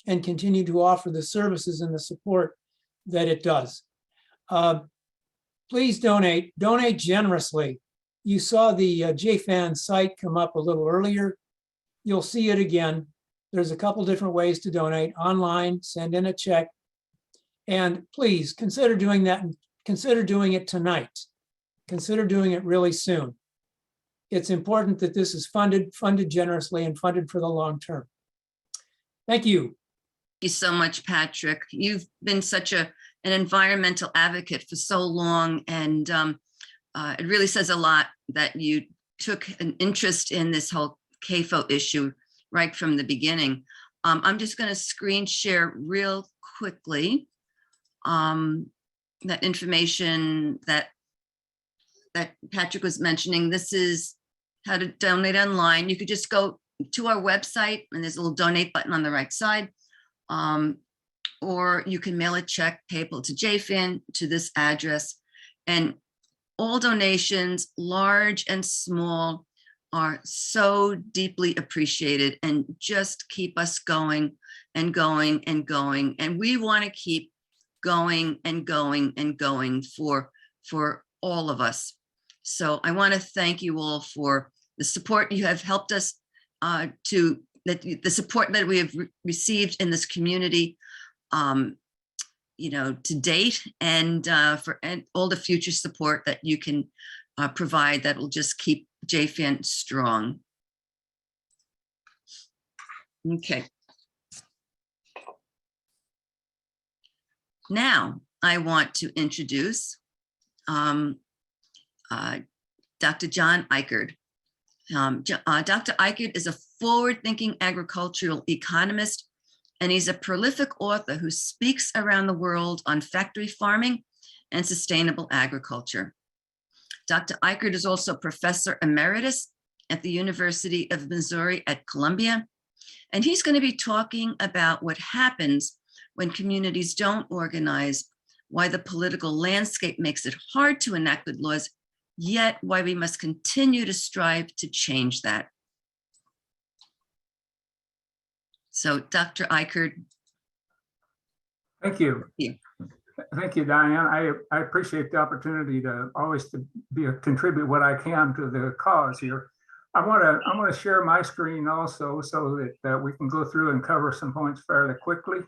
and continue to offer the services and the support that it does. Please donate generously. You saw the JFAN site come up a little earlier. You'll see it again. There's a couple different ways to donate: online, send in a check, and please consider doing that, and consider doing it tonight. Consider doing it really soon. It's important that this is funded generously and funded for the long term. Thank you. Thank you so much, Patrick. You've been such an environmental advocate for so long, and it really says a lot that you took an interest in this whole CAFO issue right from the beginning. I'm just going to screen share real quickly that information that Patrick was mentioning. This is how to donate online. You could just go to our website, and there's a little donate button on the right side. Or you can mail a check payable to JFAN to this address. And all donations, large and small, are so deeply appreciated and just keep us going and going and going. And we want to keep going and going and going for all of us. So I want to thank you all for the support you have helped us the support that we have received in this community, to date, and for all the future support that you can provide that will just keep JFAN strong. Okay. Now I want to introduce Dr. John Ikerd. Dr. Ikerd is a forward-thinking agricultural economist, and he's a prolific author who speaks around the world on factory farming and sustainable agriculture. Dr. Ikerd is also professor emeritus at the University of Missouri at Columbia, and he's going to be talking about what happens when communities don't organize, why the political landscape makes it hard to enact good laws, yet why we must continue to strive to change that. So, Dr. Ikerd. Thank you. Thank you, Diane. I appreciate the opportunity to always contribute what I can to the cause here. I want to share my screen also so that we can go through and cover some points fairly quickly.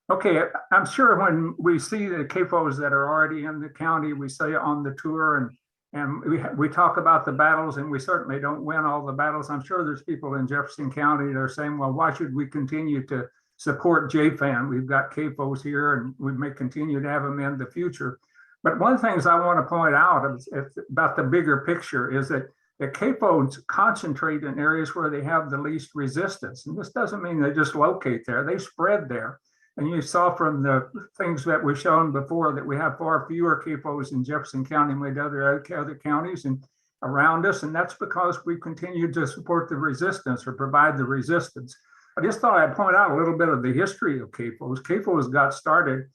Okay, I'm sure when we see the CAFOs that are already in the county, we say on the tour and we talk about the battles, and we certainly don't win all the battles. I'm sure there's people in Jefferson County that are saying, well, why should we continue to support JFAN? We've got CAFOs here and we may continue to have them in the future. But one of the things I want to point out about the bigger picture is that the CAFOs concentrate in areas where they have the least resistance. And this doesn't mean they just locate there, they spread there. And you saw from the things that we've shown before that we have far fewer CAFOs in Jefferson County than with other counties and around us. And that's because we continue to support the resistance or provide the resistance. I just thought I'd point out a little bit of the history of CAFOs. CAFOs got started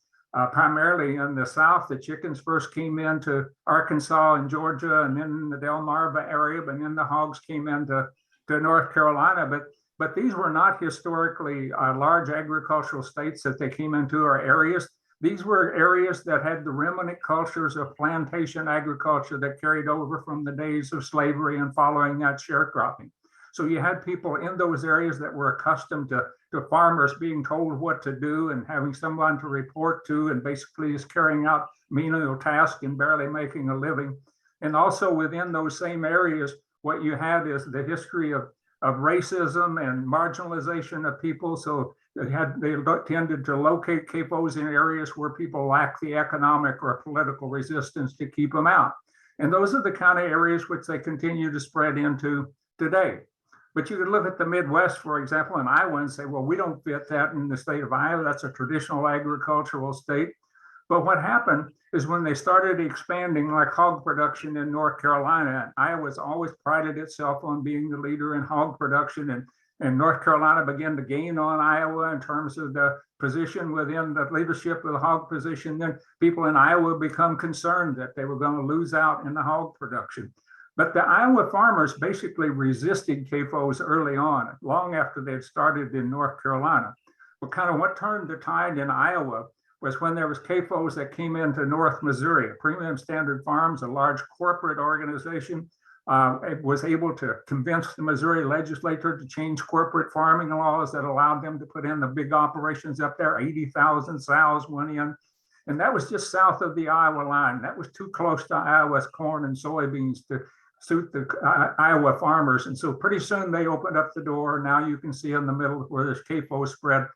primarily in the South. The chickens first came into Arkansas and Georgia and then the Delmarva area, but then the hogs came into North Carolina. But these were not historically large agricultural states that they came into, or areas. These were areas that had the remnant cultures of plantation agriculture that carried over from the days of slavery and following that sharecropping. So you had people in those areas that were accustomed to farmers being told what to do and having someone to report to, and basically just carrying out menial tasks and barely making a living. And also within those same areas, what you had is the history of racism and marginalization of people. So they tended to locate CAFOs in areas where people lack the economic or political resistance to keep them out. And those are the kind of areas which they continue to spread into today. But you could look at the Midwest, for example, in Iowa and say, well, we don't fit that in the state of Iowa. That's a traditional agricultural state. But what happened is when they started expanding, like hog production in North Carolina, Iowa's always prided itself on being the leader in hog production, and North Carolina began to gain on Iowa in terms of the position within the leadership of the hog position. Then people in Iowa become concerned that they were going to lose out in the hog production. But the Iowa farmers basically resisted CAFOs early on, long after they'd started in North Carolina. But kind of what turned the tide in Iowa was when there was CAFOs that came into North Missouri. Premium Standard Farms, a large corporate organization, was able to convince the Missouri legislature to change corporate farming laws that allowed them to put in the big operations up there. 80,000 sows went in. And that was just south of the Iowa line. That was too close to Iowa's corn and soybeans to suit the Iowa farmers. And so pretty soon they opened up the door. Now you can see in the middle where this CAFO spread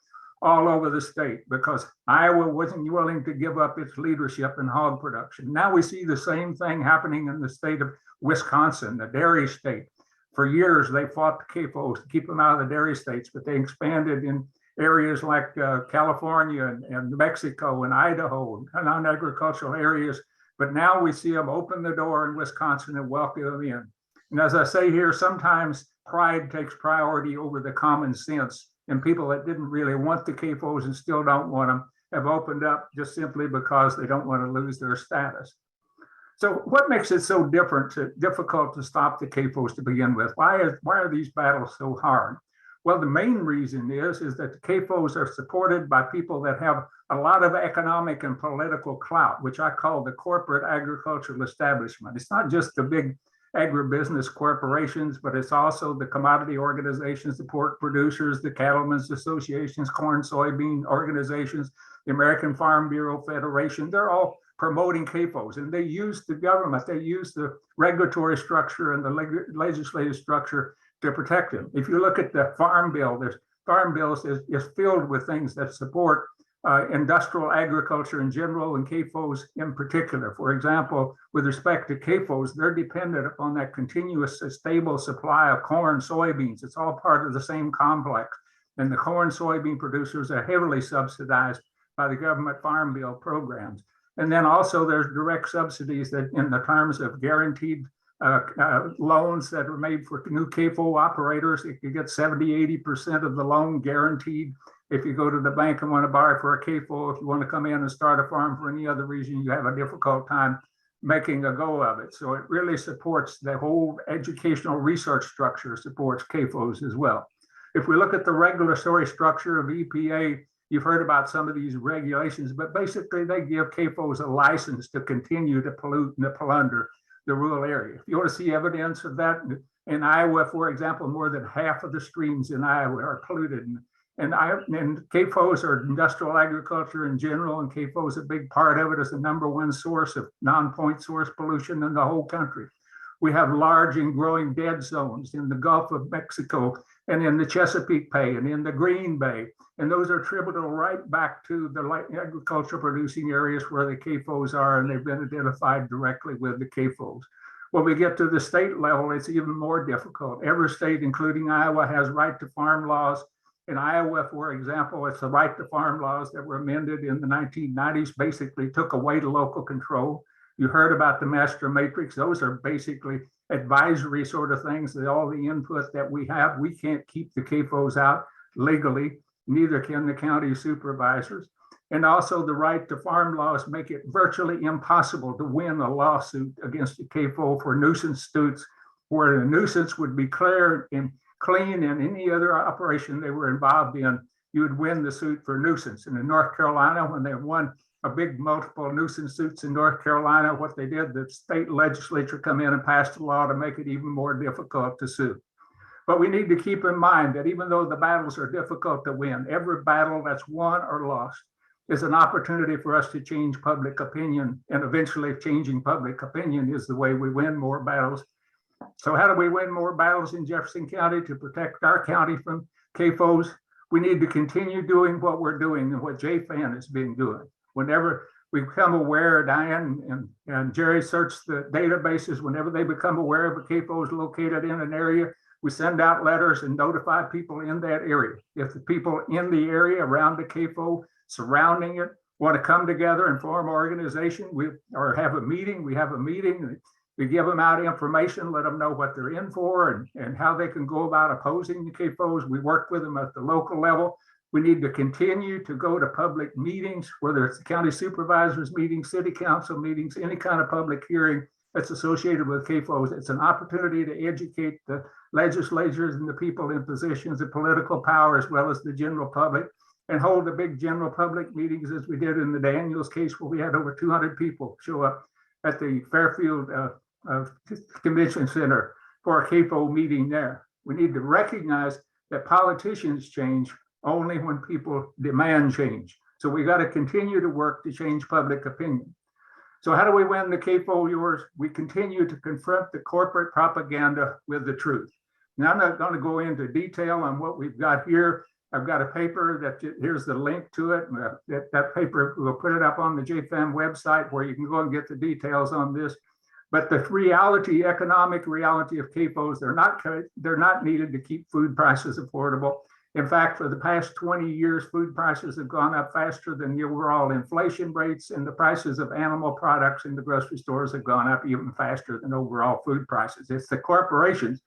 all over the state because Iowa wasn't willing to give up its leadership in hog production. Now we see the same thing happening in the state of Wisconsin, the dairy state. For years, they fought the CAFOs to keep them out of the dairy states, but they expanded areas like California and New Mexico and Idaho, non-agricultural areas. But now we see them open the door in Wisconsin and welcome them in. And as I say here, sometimes pride takes priority over the common sense, and people that didn't really want the CAFOs and still don't want them have opened up just simply because they don't want to lose their status. So what makes it so difficult to stop the CAFOs to begin with? Why are these battles so hard? Well, the main reason is that the CAFOs are supported by people that have a lot of economic and political clout, which I call the corporate agricultural establishment. It's not just the big agribusiness corporations, but it's also the commodity organizations, the pork producers, the cattlemen's associations, corn, soybean organizations, the American Farm Bureau Federation. They're all promoting CAFOs, and they use the government, they use the regulatory structure and the legislative structure to protect them. If you look at the Farm Bill, the Farm Bill is filled with things that support industrial agriculture in general and CAFOs in particular. For example, with respect to CAFOs, they're dependent upon that continuous stable supply of corn, soybeans. It's all part of the same complex. And the corn, soybean producers are heavily subsidized by the government Farm Bill programs. And then also there's direct subsidies that in the terms of guaranteed loans that are made for new CAFO operators. It could get 70–80% of the loan guaranteed. If you go to the bank and want to borrow for a CAFO, if you want to come in and start a farm for any other reason, you have a difficult time making a go of it. So it really supports the whole educational research structure, supports CAFOs as well. If we look at the regulatory structure of EPA, you've heard about some of these regulations, but basically they give CAFOs a license to continue to pollute and to plunder the rural area. If you want to see evidence of that, in Iowa, for example, more than half of the streams in Iowa are polluted. And CAFOs are industrial agriculture in general, and CAFO is a big part of it as the #1 source of non-point source pollution in the whole country. We have large and growing dead zones in the Gulf of Mexico and in the Chesapeake Bay and in the Green Bay. And those are attributable right back to the agriculture producing areas where the CAFOs are, and they've been identified directly with the CAFOs. When we get to the state level, it's even more difficult. Every state, including Iowa, has right to farm laws. In Iowa, for example, it's the right to farm laws that were amended in the 1990s, basically took away the local control. You heard about the master matrix. Those are basically advisory sort of things, that all the input that we have, we can't keep the CAFOs out legally, neither can the county supervisors. And also the right to farm laws make it virtually impossible to win a lawsuit against a CAFO for nuisance suits, where the nuisance would be clear and clean in any other operation they were involved in, you would win the suit for nuisance. And in North Carolina, when they won a big multiple nuisance suits in North Carolina, what they did, the state legislature come in and passed a law to make it even more difficult to sue. But we need to keep in mind that even though the battles are difficult to win, every battle that's won or lost is an opportunity for us to change public opinion, and eventually changing public opinion is the way we win more battles. So how do we win more battles in Jefferson County to protect our county from CAFOs? We need to continue doing what we're doing and what JFAN has been doing. Whenever we become aware, Diane and Jerry search the databases, whenever they become aware of a CAFO is located in an area, we send out letters and notify people in that area. If the people in the area around the CAFO surrounding it want to come together and form an organization, we have a meeting. We give them out information, let them know what they're in for and how they can go about opposing the CAFOs. We work with them at the local level. We need to continue to go to public meetings, whether it's the county supervisors meetings, city council meetings, any kind of public hearing that's associated with CAFOs. It's an opportunity to educate the legislatures and the people in positions of political power, as well as the general public, and hold the big general public meetings as we did in the Daniels case, where we had over 200 people show up at the Fairfield Convention Center for a CAFO meeting there. We need to recognize that politicians change only when people demand change. So we got to continue to work to change public opinion. So how do we win the CAFO wars? We continue to confront the corporate propaganda with the truth. Now, I'm not going to go into detail on what we've got here. I've got a paper that here's the link to it. That paper, we'll put it up on the JFAN website where you can go and get the details on this. But the reality, economic reality of CAFOs, they're not needed to keep food prices affordable. In fact, for the past 20 years, food prices have gone up faster than the overall inflation rates, and the prices of animal products in the grocery stores have gone up even faster than overall food prices. It's the corporations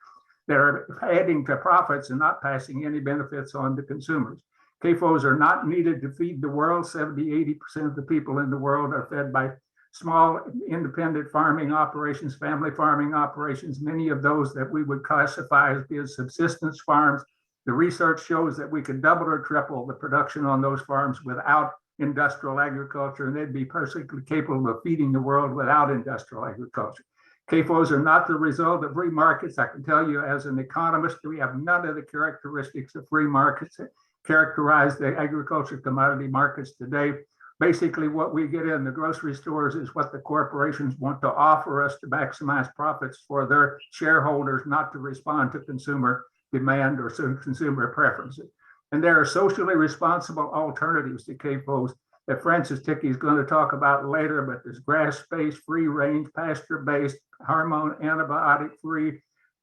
that are adding to profits and not passing any benefits on to consumers. CAFOs are not needed to feed the world. 70–80% of the people in the world are fed by small independent farming operations, family farming operations, many of those that we would classify as being subsistence farms. The research shows that we could double or triple the production on those farms without industrial agriculture, and they'd be perfectly capable of feeding the world without industrial agriculture. CAFOs are not the result of free markets. I can tell you as an economist, we have none of the characteristics of free markets that characterize the agriculture commodity markets today. Basically, what we get in the grocery stores is what the corporations want to offer us to maximize profits for their shareholders, not to respond to consumer demand or consumer preferences. And there are socially responsible alternatives to CAFOs that Francis Thicke is going to talk about later, but there's grass-based, free-range, pasture-based, hormone, antibiotic-free,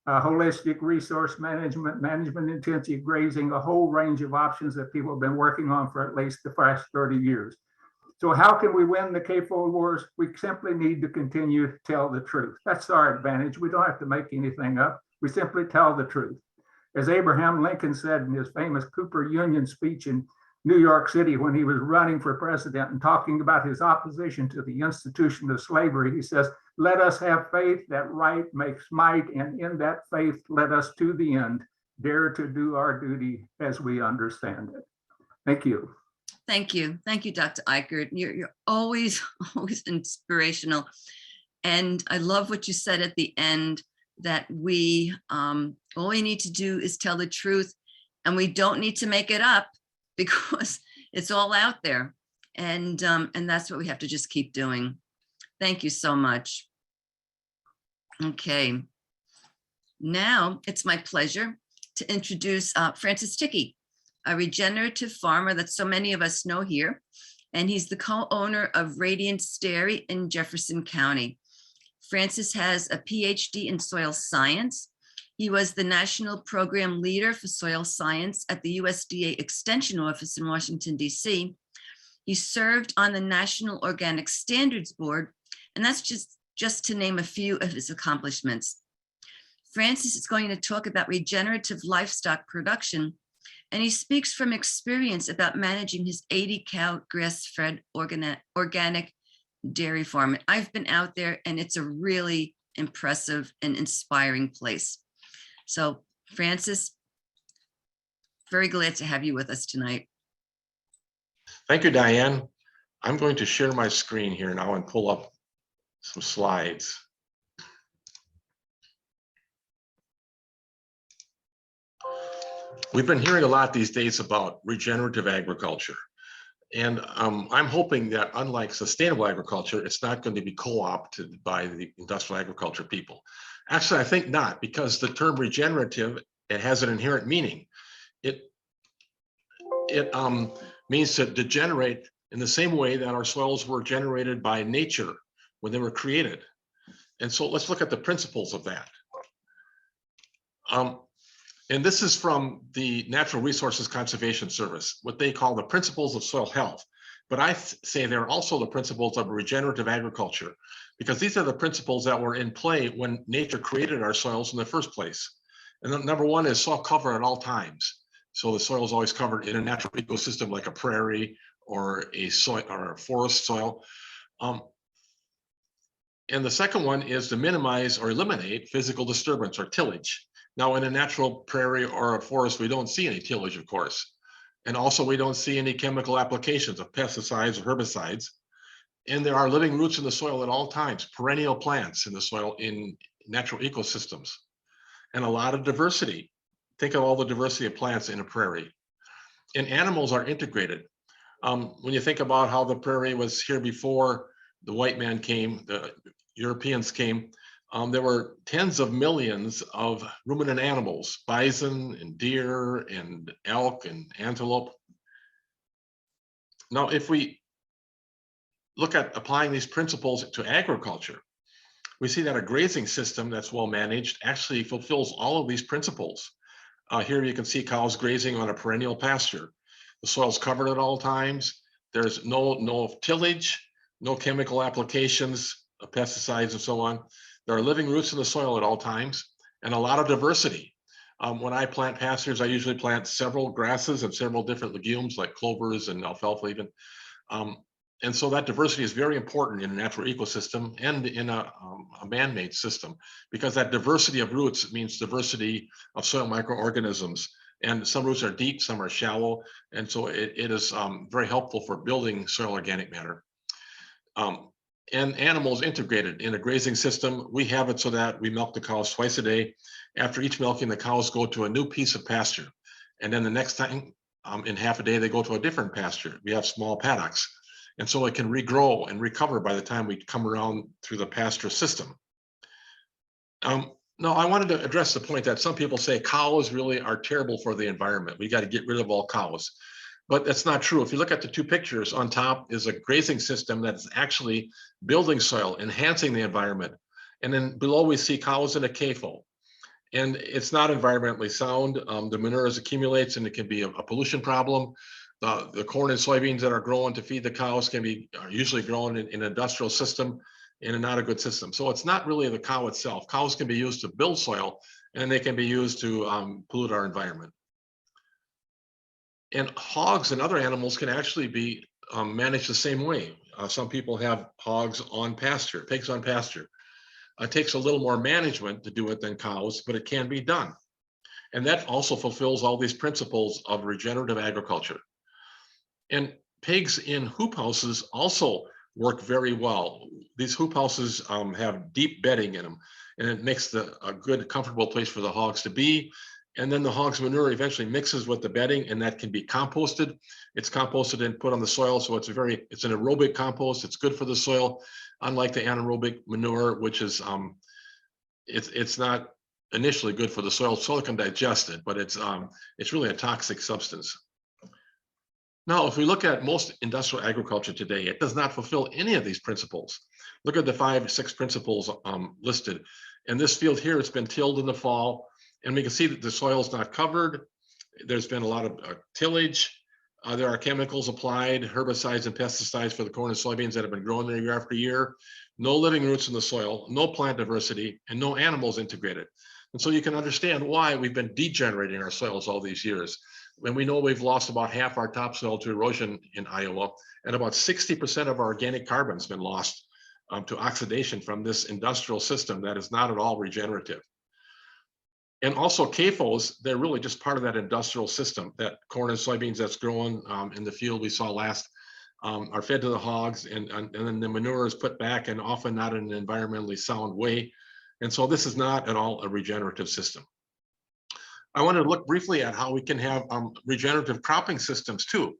holistic resource management, management-intensive grazing, a whole range of options that people have been working on for at least the past 30 years. So how can we win the CAFO wars? We simply need to continue to tell the truth. That's our advantage. We don't have to make anything up. We simply tell the truth. As Abraham Lincoln said in his famous Cooper Union speech in New York City when he was running for president and talking about his opposition to the institution of slavery, he says, "Let us have faith that right makes might, and in that faith let us to the end dare to do our duty as we understand it." Thank you. Thank you. Thank you, Dr. Ikerd. You're always inspirational. And I love what you said at the end, that we, all we need to do is tell the truth, and we don't need to make it up because it's all out there. And that's what we have to just keep doing. Thank you so much. Okay. Now it's my pleasure to introduce Francis Thicke, a regenerative farmer that so many of us know here. And he's the co-owner of Radiance Dairy in Jefferson County. Francis has a PhD in soil science. He was the national program leader for soil science at the USDA Extension Office in Washington, D.C. He served on the National Organic Standards Board, and that's just to name a few of his accomplishments. Francis is going to talk about regenerative livestock production, and he speaks from experience about managing his 80-cow grass-fed organic dairy farm. I've been out there, and it's a really impressive and inspiring place. So, Francis, very glad to have you with us tonight. Thank you, Diane. I'm going to share my screen here now and pull up some slides. We've been hearing a lot these days about regenerative agriculture. And I'm hoping that unlike sustainable agriculture, it's not going to be co-opted by the industrial agriculture people. Actually, I think not, because the term regenerative, it has an inherent meaning. It means to degenerate in the same way that our soils were generated by nature when they were created. And so let's look at the principles of that. And this is from the Natural Resources Conservation Service, what they call the principles of soil health. But I say they're also the principles of regenerative agriculture, because these are the principles that were in play when nature created our soils in the first place. And then number one is soil cover at all times. So the soil is always covered in a natural ecosystem like a prairie or a soil or a forest soil. And the second one is to minimize or eliminate physical disturbance or tillage. Now, in a natural prairie or a forest, we don't see any tillage, of course. And also, we don't see any chemical applications of pesticides or herbicides. And there are living roots in the soil at all times, perennial plants in the soil in natural ecosystems, and a lot of diversity. Think of all the diversity of plants in a prairie. And animals are integrated. When you think about how the prairie was here before the white man came, the Europeans came, there were tens of millions of ruminant animals, bison and deer and elk and antelope. Now, if we look at applying these principles to agriculture, we see that a grazing system that's well managed actually fulfills all of these principles. Here you can see cows grazing on a perennial pasture. The soil's covered at all times. There's no tillage, no chemical applications, pesticides and so on. There are living roots in the soil at all times and a lot of diversity. When I plant pastures, I usually plant several grasses and several different legumes like clovers and alfalfa even. And so that diversity is very important in a natural ecosystem and in a man-made system, because that diversity of roots means diversity of soil microorganisms. And some roots are deep, some are shallow. And so it is very helpful for building soil organic matter. And animals integrated in a grazing system. We have it so that we milk the cows twice a day. After each milking, the cows go to a new piece of pasture. And then the next time, in half a day, they go to a different pasture. We have small paddocks. And so it can regrow and recover by the time we come around through the pasture system. Now, I wanted to address the point that some people say cows really are terrible for the environment. We got to get rid of all cows. But that's not true. If you look at the two pictures, on top is a grazing system that's actually building soil, enhancing the environment. And then below we see cows in a CAFO. And it's not environmentally sound. The manure accumulates and it can be a pollution problem. The corn and soybeans that are grown to feed the cows are usually grown in an industrial system and not a good system. So it's not really the cow itself. Cows can be used to build soil and they can be used to pollute our environment. And hogs and other animals can actually be managed the same way. Some people have hogs on pasture, pigs on pasture. It takes a little more management to do it than cows, but it can be done. And that also fulfills all these principles of regenerative agriculture. And pigs in hoop houses also work very well. These hoop houses have deep bedding in them, and it makes a good, comfortable place for the hogs to be. And then the hog's manure eventually mixes with the bedding, and that can be composted. It's composted and put on the soil, so it's an aerobic compost. It's good for the soil, unlike the anaerobic manure, which is it's not initially good for the soil. Soil can digest it, but it's really a toxic substance. Now, if we look at most industrial agriculture today, it does not fulfill any of these principles. Look at the 5 or 6 principles listed. In this field here, it's been tilled in the fall, and we can see that the soil is not covered. There's been a lot of tillage. There are chemicals applied, herbicides and pesticides for the corn and soybeans that have been growing there year after year. No living roots in the soil, no plant diversity, and no animals integrated. And so you can understand why we've been degenerating our soils all these years. When we know we've lost about half our topsoil to erosion in Iowa, and about 60% of our organic carbon has been lost to oxidation from this industrial system that is not at all regenerative. And also CAFOs, they're really just part of that industrial system. That corn and soybeans that's growing in the field we saw last are fed to the hogs, and then the manure is put back, and often not in an environmentally sound way. And so this is not at all a regenerative system. I want to look briefly at how we can have regenerative cropping systems too.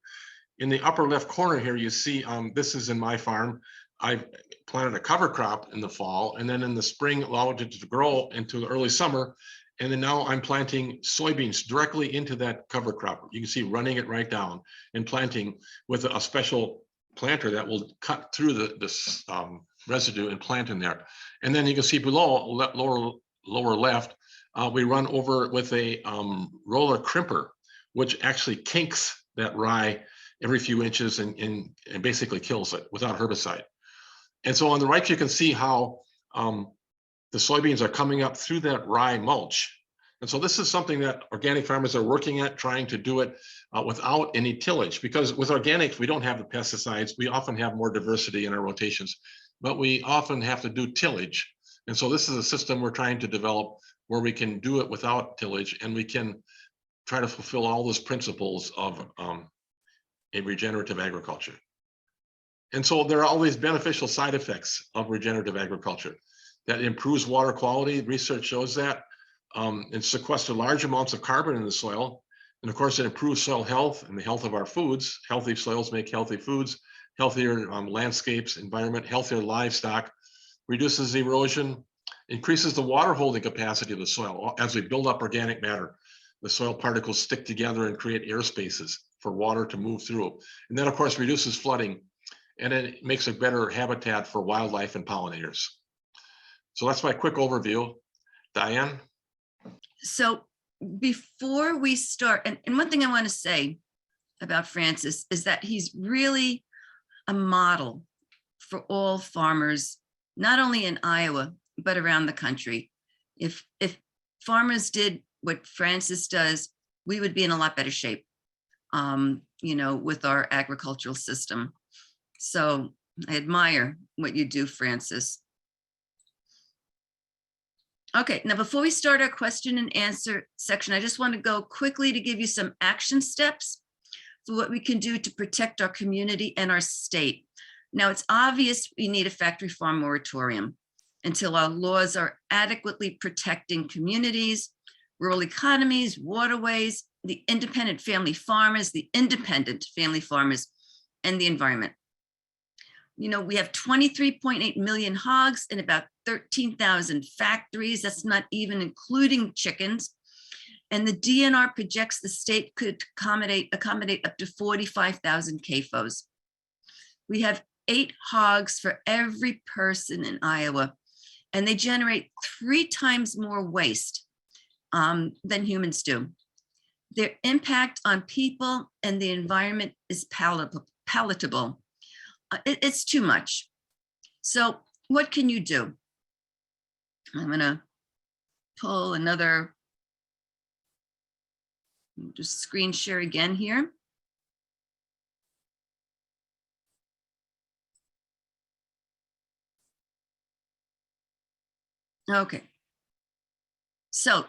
In the upper left corner here, you see this is in my farm. I've planted a cover crop in the fall, and then in the spring allowed it to grow into the early summer. And then now I'm planting soybeans directly into that cover crop. You can see running it right down and planting with a special planter that will cut through this residue and plant in there. And then you can see below, lower left, we run over with a roller crimper, which actually kinks that rye every few inches and basically kills it without herbicide. And so on the right, you can see how the soybeans are coming up through that rye mulch. And so this is something that organic farmers are working at, trying to do it without any tillage, because with organics, we don't have the pesticides. We often have more diversity in our rotations, but we often have to do tillage. And so this is a system we're trying to develop where we can do it without tillage, and we can try to fulfill all those principles of a regenerative agriculture. And so there are all these beneficial side effects of regenerative agriculture. That improves water quality. Research shows that. It sequesters large amounts of carbon in the soil. And of course, it improves soil health and the health of our foods. Healthy soils make healthy foods, healthier landscapes, environment, healthier livestock, reduces erosion, increases the water holding capacity of the soil. As we build up organic matter, the soil particles stick together and create air spaces for water to move through. And then of course, reduces flooding, and it makes a better habitat for wildlife and pollinators. So that's my quick overview. Diane? So before we start, and one thing I want to say about Francis is that he's really a model for all farmers, not only in Iowa, but around the country. If farmers did what Francis does, we would be in a lot better shape, with our agricultural system. So I admire what you do, Francis. Okay, now before we start our question and answer section, I just want to go quickly to give you some action steps for what we can do to protect our community and our state. Now, it's obvious we need a factory farm moratorium until our laws are adequately protecting communities, rural economies, waterways, the independent family farmers, and the environment. We have 23.8 million hogs and about 13,000 factories. That's not even including chickens. And the DNR projects the state could accommodate up to 45,000 CAFOs. We have 8 hogs for every person in Iowa, and they generate 3 times more waste than humans do. Their impact on people and the environment is palatable. It's too much. So what can you do? I'm gonna pull another, just screen share again here. Okay. So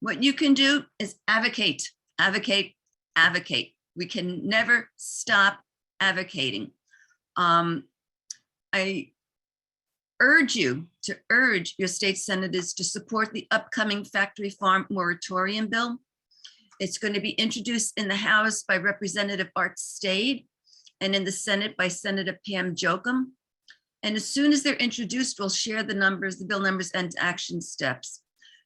what you can do is advocate, advocate, advocate. We can never stop advocating. I urge you to urge your state senators to support the upcoming factory farm moratorium bill. It's going to be introduced in the House by Representative Art Stade and in the Senate by Senator Pam Jocham. And as soon as they're introduced, we'll share the numbers, the bill numbers, and action steps.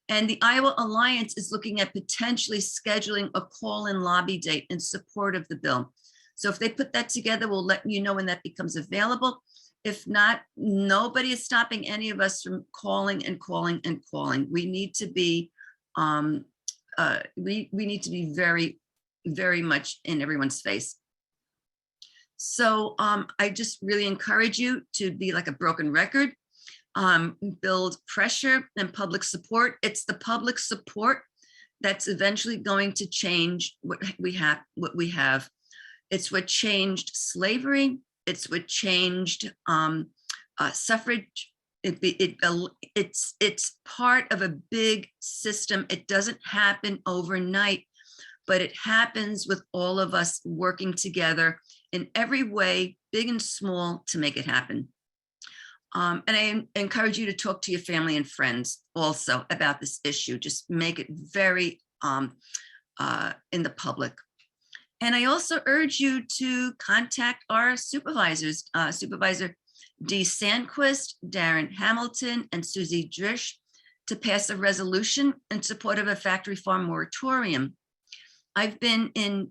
And the Iowa Alliance is looking at potentially scheduling a call-in lobby date in support of the bill. So if they put that together, we'll let you know when that becomes available. If not, nobody is stopping any of us from calling and calling and calling. We need to be, we need to be very, very much in everyone's face. So I just really encourage you to be like a broken record, build pressure and public support. It's the public support that's eventually going to change what we have. It's what changed slavery. It's what changed suffrage. It's part of a big system. It doesn't happen overnight, but it happens with all of us working together in every way, big and small, to make it happen. And I encourage you to talk to your family and friends also about this issue. Just make it very in the public. And I also urge you to contact our supervisors, Supervisor Dee Sandquist, Darren Hamilton, and Susie Drish, to pass a resolution in support of a factory farm moratorium. I've been in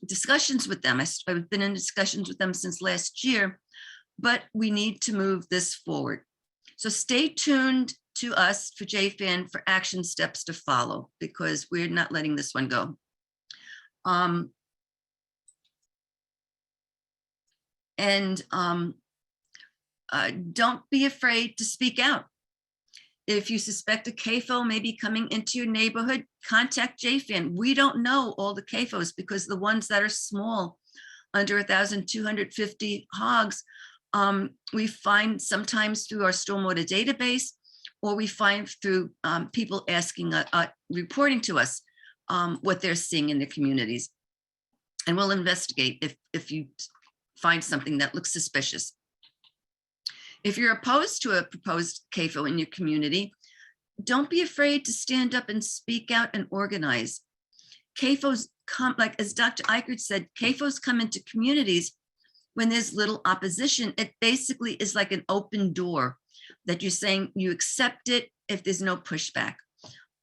discussions with them. I've been in discussions with them since last year, but we need to move this forward. So stay tuned to us for JFAN for action steps to follow, because we're not letting this one go. Don't be afraid to speak out. If you suspect a CAFO may be coming into your neighborhood, contact JFAN. We don't know all the CAFOs, because the ones that are small, under 1,250 hogs, we find sometimes through our stormwater database, or we find through people asking, reporting to us what they're seeing in their communities. And we'll investigate if you find something that looks suspicious. If you're opposed to a proposed CAFO in your community, don't be afraid to stand up and speak out and organize. CAFOs come, like as Dr. Ikerd said, CAFOs come into communities when there's little opposition. It basically is like an open door that you're saying you accept it if there's no pushback.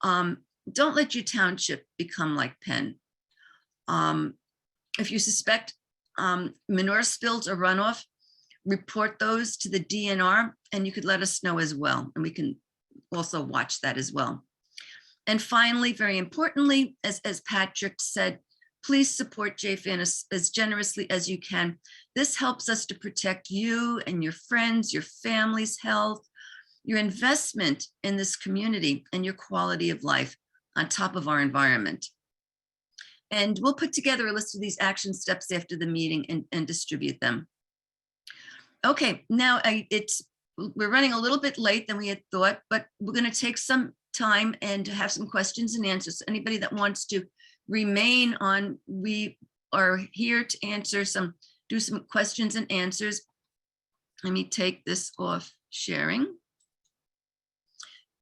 Don't let your township become like Penn. If you suspect manure spills or runoff, report those to the DNR, and you could let us know as well. And we can also watch that as well. And finally, very importantly, as Patrick said, please support JFAN as generously as you can. This helps us to protect you and your friends, your family's health, your investment in this community, and your quality of life on top of our environment. And we'll put together a list of these action steps after the meeting and distribute them. Okay, now we're running a little bit late than we had thought, but we're going to take some time and have some questions and answers. Anybody that wants to remain on, we are here to do some questions and answers. Let me take this off sharing.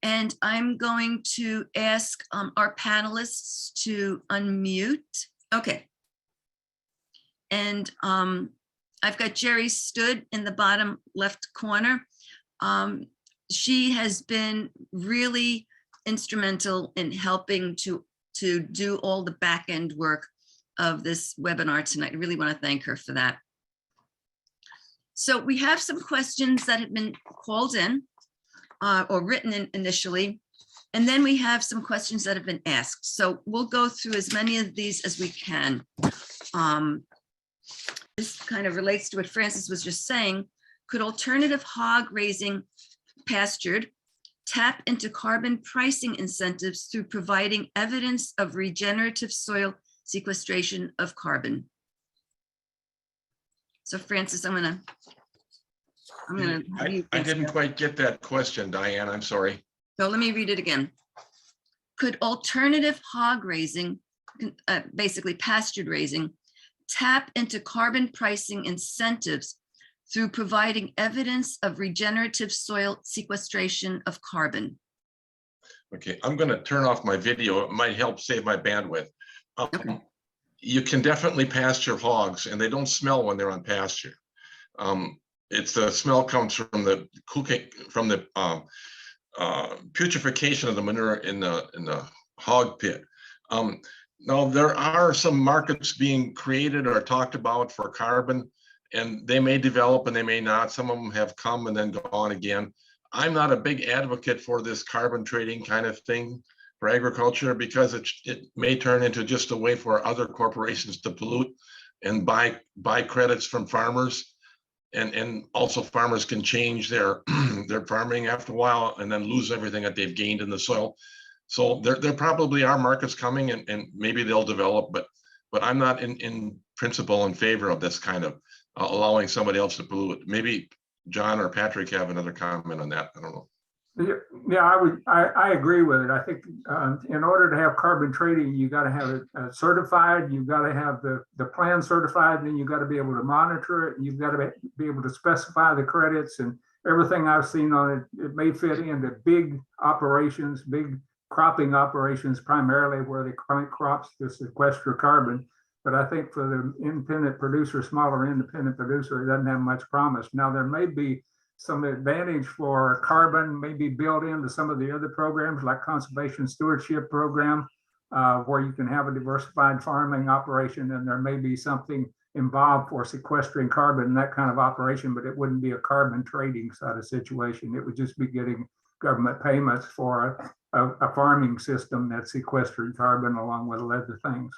And I'm going to ask our panelists to unmute. Okay. And I've got Jerry Stood in the bottom left corner. She has been really instrumental in helping to do all the back end work of this webinar tonight. I really want to thank her for that. So we have some questions that have been called in or written in initially, and then we have some questions that have been asked. So we'll go through as many of these as we can. This kind of relates to what Francis was just saying. Could alternative hog raising pastured tap into carbon pricing incentives through providing evidence of regenerative soil sequestration of carbon? So Francis, I'm gonna have you I didn't answer. quite get that question, Diane. I'm sorry. So let me read it again. Could alternative hog raising, basically pastured raising, tap into carbon pricing incentives through providing evidence of regenerative soil sequestration of carbon? Okay, I'm going to turn off my video. It might help save my bandwidth. Okay. You can definitely pasture hogs, and they don't smell when they're on pasture. It's the smell comes from the cooking, from the putrefaction of the manure in the hog pit. Now there are some markets being created or talked about for carbon, and they may develop and they may not. Some of them have come and then gone again. I'm not a big advocate for this carbon trading kind of thing for agriculture, because it may turn into just a way for other corporations to pollute and buy credits from farmers. And also farmers can change their their farming after a while and then lose everything that they've gained in the soil. So there probably are markets coming, and maybe they'll develop, but I'm not in principle in favor of this kind of allowing somebody else to pollute. Maybe John or Patrick have another comment on that. I don't know. Yeah, I agree with it. I think in order to have carbon trading, you got to have it certified. You've got to have the plan certified, and then you've got to be able to monitor it. And you've got to be able to specify the credits, and everything I've seen on it. It may fit into big operations, big cropping operations, primarily where they crops to sequester carbon. But I think for the independent producer, smaller independent producer, it doesn't have much promise. Now there may be some advantage for carbon maybe built into some of the other programs like conservation stewardship program, where you can have a diversified farming operation, and there may be something involved for sequestering carbon in that kind of operation, but it wouldn't be a carbon trading sort of situation. It would just be getting government payments for a farming system that sequestered carbon along with other things.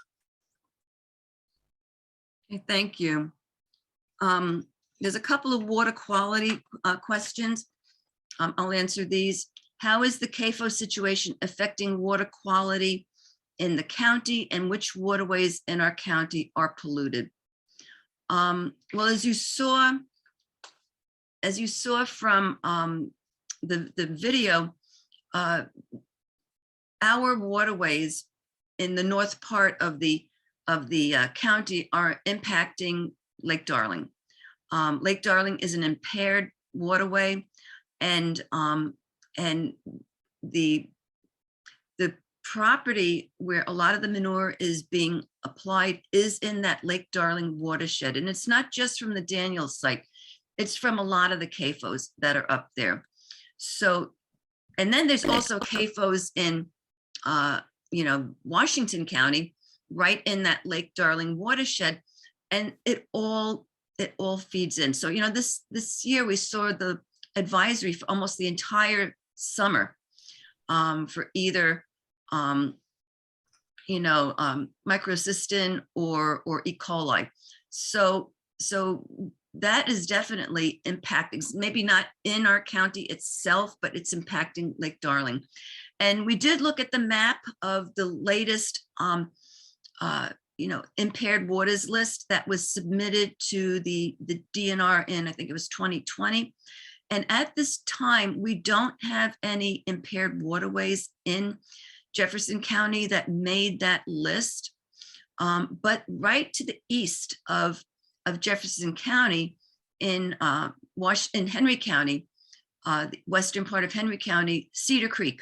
Okay, thank you. There's a couple of water quality questions. I'll answer these. How is the CAFO situation affecting water quality in the county, and which waterways in our county are polluted? Well, as you saw from the video, our waterways in the north part of the county are impacting Lake Darling. Lake Darling is an impaired waterway, and the property where a lot of the manure is being applied is in that Lake Darling watershed. And it's not just from the Daniels site, it's from a lot of the CAFOs that are up there. So, and then there's also CAFOs in, Washington County, right in that Lake Darling watershed, and it all feeds in. So, this year we saw the advisory for almost the entire summer for either microcystin or E. coli. So that is definitely impacting, maybe not in our county itself, but it's impacting Lake Darling. And we did look at the map of the latest, impaired waters list that was submitted to the DNR in, I think it was 2020. And at this time, we don't have any impaired waterways in Jefferson County that made that list. But right to the east of Jefferson County in Henry County, the western part of Henry County, Cedar Creek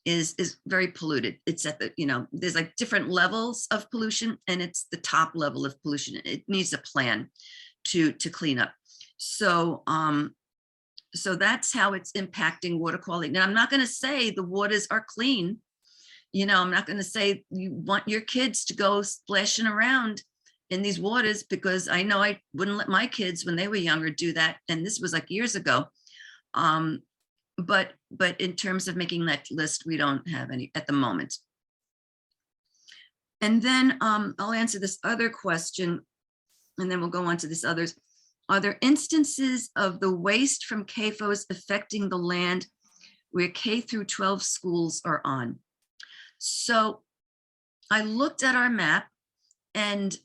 is very polluted. It's at the, there's like different levels of pollution, and it's the top level of pollution. It needs a plan to clean up. So that's how it's impacting water quality. Now, I'm not going to say the waters are clean. I'm not going to say you want your kids to go splashing around in these waters, because I know I wouldn't let my kids when they were younger do that. And this was like years ago. But in terms of making that list, we don't have any at the moment. And then I'll answer this other question, and then we'll go on to this others. Are there instances of the waste from CAFOs affecting the land where K through 12 schools are on? So I looked at our map, and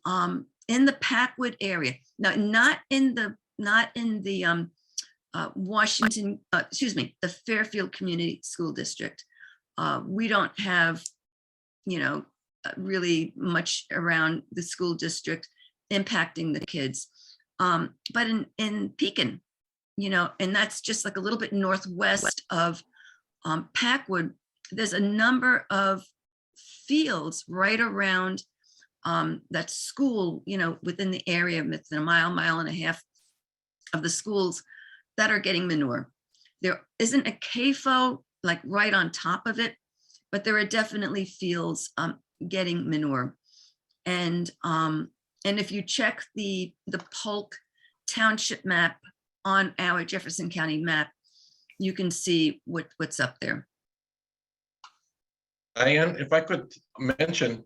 in the Packwood area, now not in the Washington, the Fairfield Community School District. We don't have, really much around the school district impacting the kids. But in Pekin, and that's just like a little bit northwest of Packwood, there's a number of fields right around that school, within the area, within a mile and a half of the schools that are getting manure. There isn't a CAFO like right on top of it, but there are definitely fields getting manure. And if you check the Polk Township map on our Jefferson County map, you can see what's up there. Diane, if I could mention,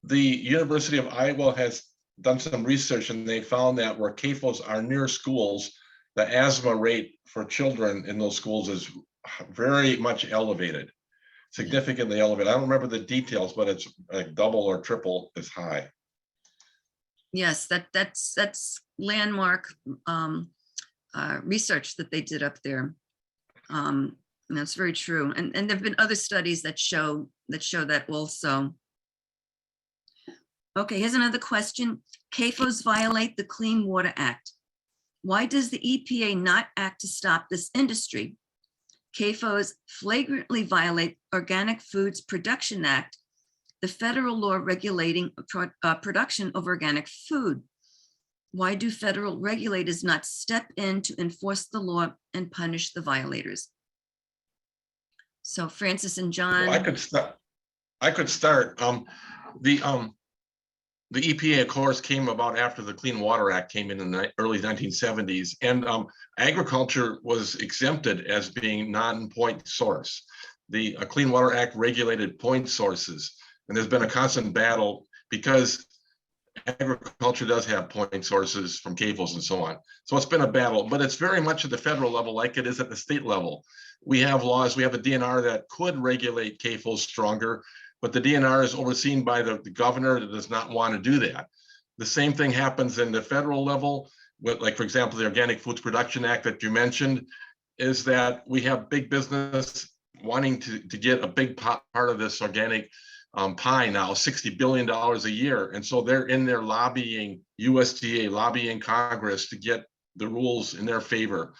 the University of Iowa has done some research, and they found that where CAFOs are near schools, the asthma rate for children in those schools is very much elevated, significantly elevated. I don't remember the details, but it's like double or triple as high. Yes, that's landmark research that they did up there. And that's very true. And there've been other studies that show that also. Okay, here's another question. CAFOs violate the Clean Water Act. Why does the EPA not act to stop this industry? CAFOs flagrantly violate Organic Foods Production Act, the federal law regulating production of organic food. Why do federal regulators not step in to enforce the law and punish the violators? So Francis and John. Well, I could start. The EPA, of course, came about after the Clean Water Act came in the early 1970s, and agriculture was exempted as being non-point source. The Clean Water Act regulated point sources, and there's been a constant battle because agriculture does have point sources from CAFOs and so on. So it's been a battle, but it's very much at the federal level like it is at the state level. We have laws, we have a DNR that could regulate CAFOs stronger, but the DNR is overseen by the governor that does not want to do that. The same thing happens in the federal level with, like, for example, the Organic Foods Production Act that you mentioned, is that we have big business wanting to get a big part of this organic pie now, $60 billion a year. And so they're in there lobbying USDA, lobbying Congress to get the rules in their favor.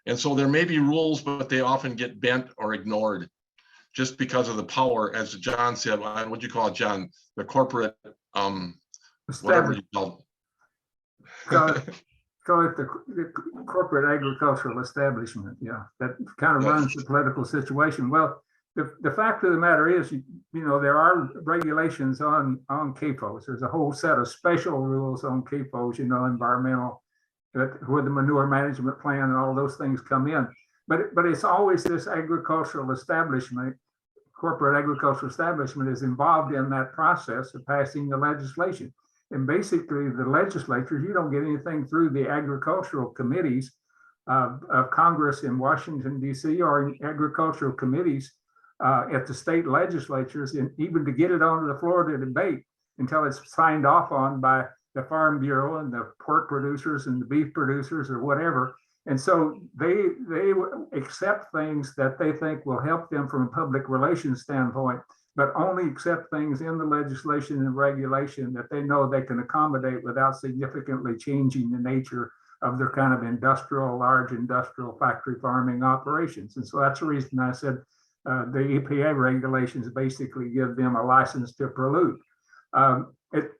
And so there may be rules, but they often get bent or ignored just because of the power, as John said. What do you call it, John? The corporate, whatever you call it. Call it the corporate agricultural establishment. Yeah, that kind of runs the political situation. Well, the fact of the matter is, there are regulations on CAFOs. There's a whole set of special rules on CAFOs, environmental, where the manure management plan and all those things come in. But it's always this agricultural establishment corporate agricultural establishment is involved in that process of passing the legislation. And basically the legislatures, you don't get anything through the agricultural committees of Congress in Washington, D.C., or in agricultural committees at the state legislatures, and even to get it onto the floor to debate until it's signed off on by the Farm Bureau and the pork producers and the beef producers or whatever. And so they accept things that they think will help them from a public relations standpoint, but only accept things in the legislation and regulation that they know they can accommodate without significantly changing the nature of their kind of large industrial factory farming operations. And so that's the reason I said the EPA regulations basically give them a license to pollute.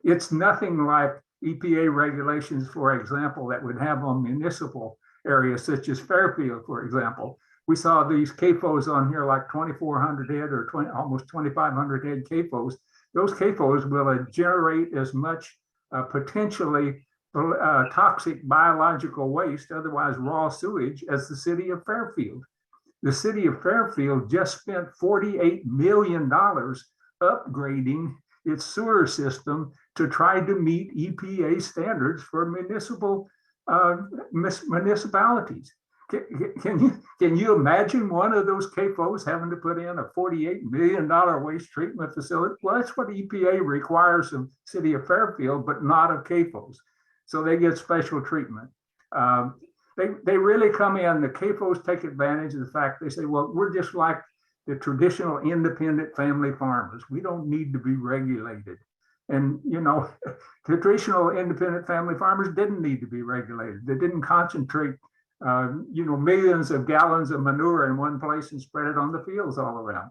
It's nothing like EPA regulations, for example, that would have on municipal areas such as Fairfield, for example. We saw these CAFOs on here, like 2,400 head or almost 2,500 head CAFOs. Those CAFOs will generate as much potentially toxic biological waste, otherwise raw sewage, as the city of Fairfield. The city of Fairfield just spent $48 million upgrading its sewer system to try to meet EPA standards for municipalities. Can you imagine one of those CAFOs having to put in a $48 million waste treatment facility? Well, that's what EPA requires of city of Fairfield, but not of CAFOs. So they get special treatment. They really come in, the CAFOs take advantage of the fact they say, well, we're just like the traditional independent family farmers. We don't need to be regulated. And, you know, traditional independent family farmers didn't need to be regulated. They didn't concentrate, millions of gallons of manure in one place and spread it on the fields all around.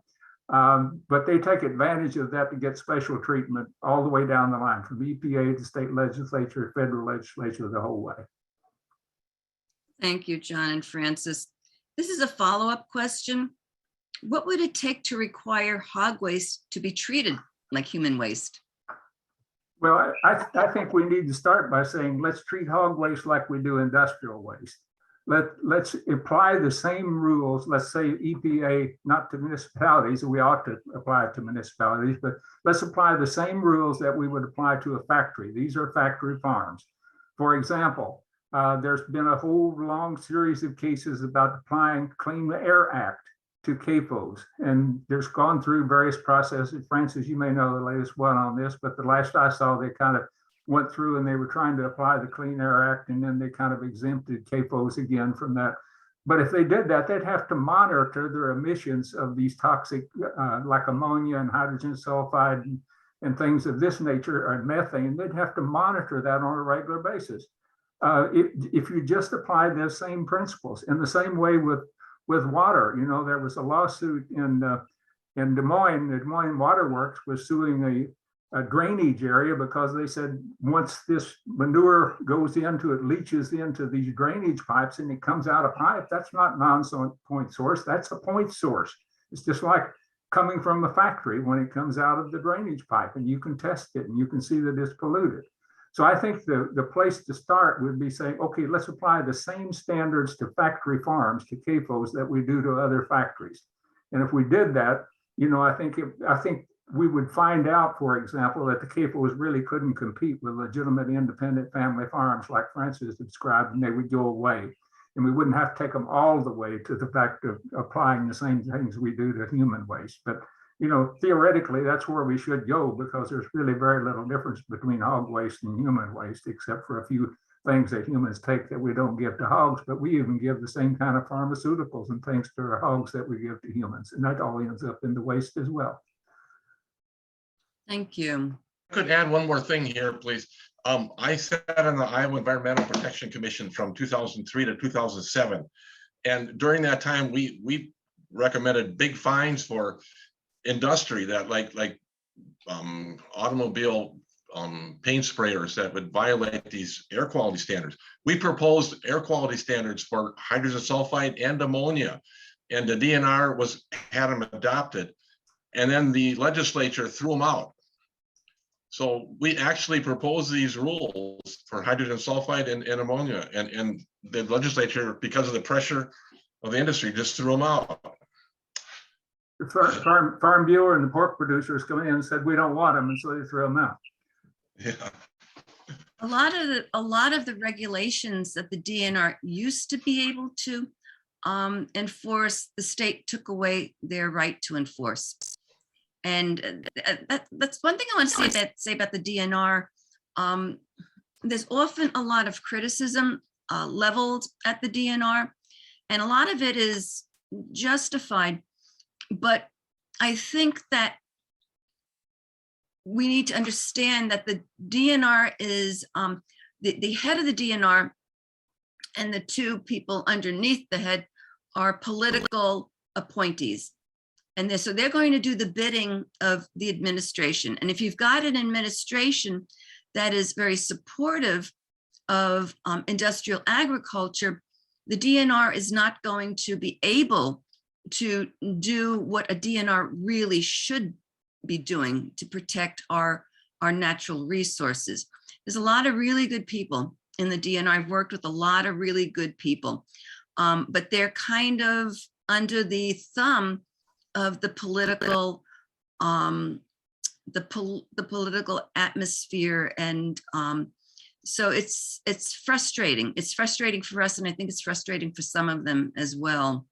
But they take advantage of that to get special treatment all the way down the line, from EPA to state legislature, federal legislature, the whole way. Thank you, John and Francis. This is a follow-up question. What would it take to require hog waste to be treated like human waste? Well, I think we need to start by saying, let's treat hog waste like we do industrial waste. Let's apply the same rules. Let's say EPA, not to municipalities, we ought to apply it to municipalities, but let's apply the same rules that we would apply to a factory. These are factory farms. For example, there's been a whole long series of cases about applying Clean Air Act to CAFOs, and there's gone through various processes. Francis, you may know the latest one on this, but the last I saw, they kind of went through and they were trying to apply the Clean Air Act, and then they kind of exempted CAFOs again from that. But if they did that, they'd have to monitor their emissions of these toxic, like ammonia and hydrogen sulfide and things of this nature, or methane. They'd have to monitor that on a regular basis. If you just apply those same principles in the same way with water, there was a lawsuit in Des Moines. The Des Moines Water Works was suing a drainage area because they said once this manure goes into it, leaches into these drainage pipes and it comes out of pipe, that's not non-point source, that's a point source. It's just like coming from a factory when it comes out of the drainage pipe, and you can test it and you can see that it's polluted. So I think the place to start would be saying, okay, let's apply the same standards to factory farms, to CAFOs, that we do to other factories. And if we did that, I think we would find out, for example, that the CAFOs really couldn't compete with legitimate independent family farms like Francis described, and they would go away. And we wouldn't have to take them all the way to the fact of applying the same things we do to human waste. But theoretically, that's where we should go, because there's really very little difference between hog waste and human waste, except for a few things that humans take that we don't give to hogs, but we even give the same kind of pharmaceuticals and things to our hogs that we give to humans, and that all ends up in the waste as well. Thank you. I could add one more thing here, please. I sat on the Iowa Environmental Protection Commission from 2003 to 2007. And during that time, we recommended big fines for industry that like automobile paint sprayers that would violate these air quality standards. We proposed air quality standards for hydrogen sulfide and ammonia, and the DNR had them adopted, and then the legislature threw them out. So we actually proposed these rules for hydrogen sulfide and ammonia, and the legislature, because of the pressure of the industry, just threw them out. The Farm Bureau and the pork producers come in and said, we don't want them, and so they threw them out. Yeah. A lot of the regulations that the DNR used to be able to enforce, the state took away their right to enforce. And that's one thing I want to say about the DNR. There's often a lot of criticism leveled at the DNR, and a lot of it is justified. But I think that we need to understand that the DNR is the head of the DNR, and the two people underneath the head are political appointees. And so they're going to do the bidding of the administration. And if you've got an administration that is very supportive of industrial agriculture, the DNR is not going to be able to do what a DNR really should be doing to protect our natural resources. There's a lot of really good people in the DNR. I've worked with a lot of really good people, but they're kind of under the thumb of the political political atmosphere, and so it's frustrating. It's frustrating for us, and I think it's frustrating for some of them as well.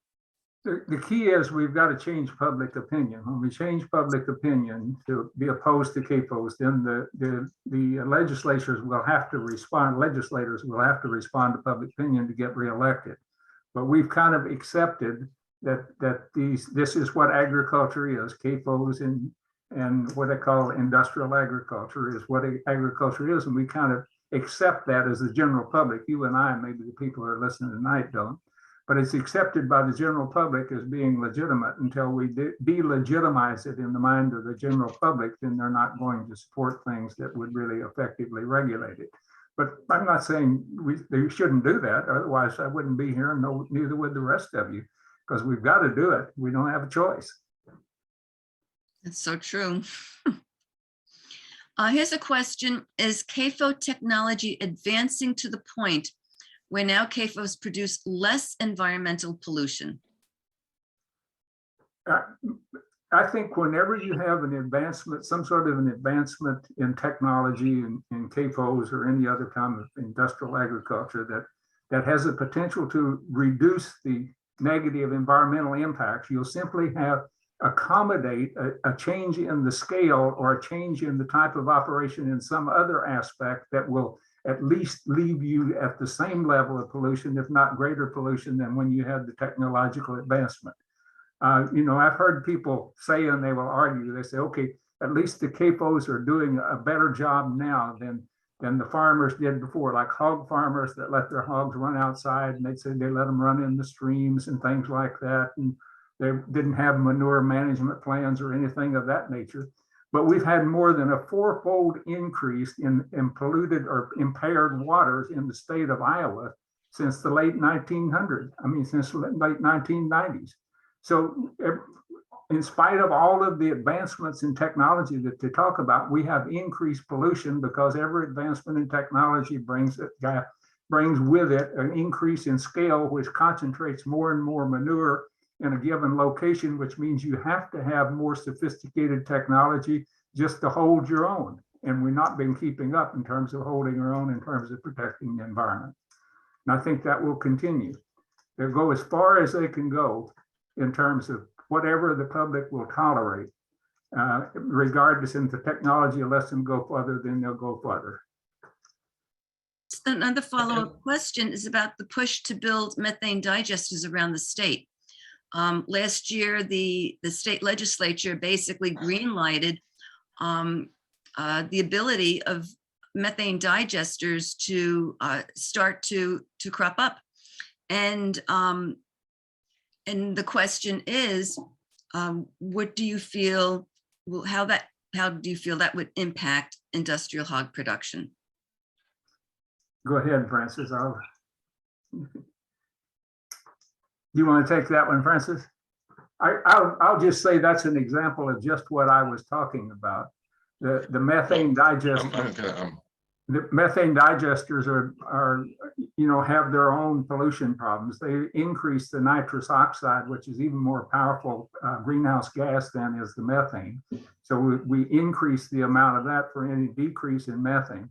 The key is we've got to change public opinion. When we change public opinion to be opposed to CAFOs, then the legislators will have to respond. Legislators will have to respond to public opinion to get reelected. But we've kind of accepted that this is what agriculture is. CAFOs and what they call industrial agriculture is what agriculture is, and we kind of accept that as the general public. You and I, maybe the people who are listening tonight don't. But it's accepted by the general public as being legitimate. Until we delegitimize it in the mind of the general public, then they're not going to support things that would really effectively regulate it. But I'm not saying they shouldn't do that. Otherwise, I wouldn't be here, and neither would the rest of you, because we've got to do it. We don't have a choice. That's so true. Here's a question. Is CAFO technology advancing to the point where now CAFOs produce less environmental pollution? I think whenever you have an advancement, some sort of an advancement in technology in CAFOs or any other kind of industrial agriculture that has the potential to reduce the negative environmental impacts, you'll simply accommodate a change in the scale or a change in the type of operation in some other aspect that will at least leave you at the same level of pollution, if not greater pollution, than when you had the technological advancement. I've heard people say, and they will argue, they say, okay, at least the CAFOs are doing a better job now than the farmers did before, like hog farmers that let their hogs run outside, and they'd say they let them run in the streams and things like that. And they didn't have manure management plans or anything of that nature. But we've had more than a fourfold increase in polluted or impaired waters in the state of Iowa since the late 1900s. Since the late 1990s. So in spite of all of the advancements in technology that they talk about, we have increased pollution because every advancement in technology brings with it an increase in scale, which concentrates more and more manure in a given location, which means you have to have more sophisticated technology just to hold your own. And we've not been keeping up in terms of holding our own, in terms of protecting the environment. And I think that will continue. They'll go as far as they can go in terms of whatever the public will tolerate, regardless if the technology lets them go further, then they'll go further. Another follow-up question is about the push to build methane digesters around the state. Last year, the state legislature basically green-lighted the ability of methane digesters to start to crop up. And the question is, what do you feel, how do you feel that would impact industrial hog production? Go ahead, Francis. You want to take that one, Francis? I'll just say that's an example of just what I was talking about. The methane digester. The methane digesters are, have their own pollution problems. They increase the nitrous oxide, which is even more powerful greenhouse gas than is the methane. So we increase the amount of that for any decrease in methane.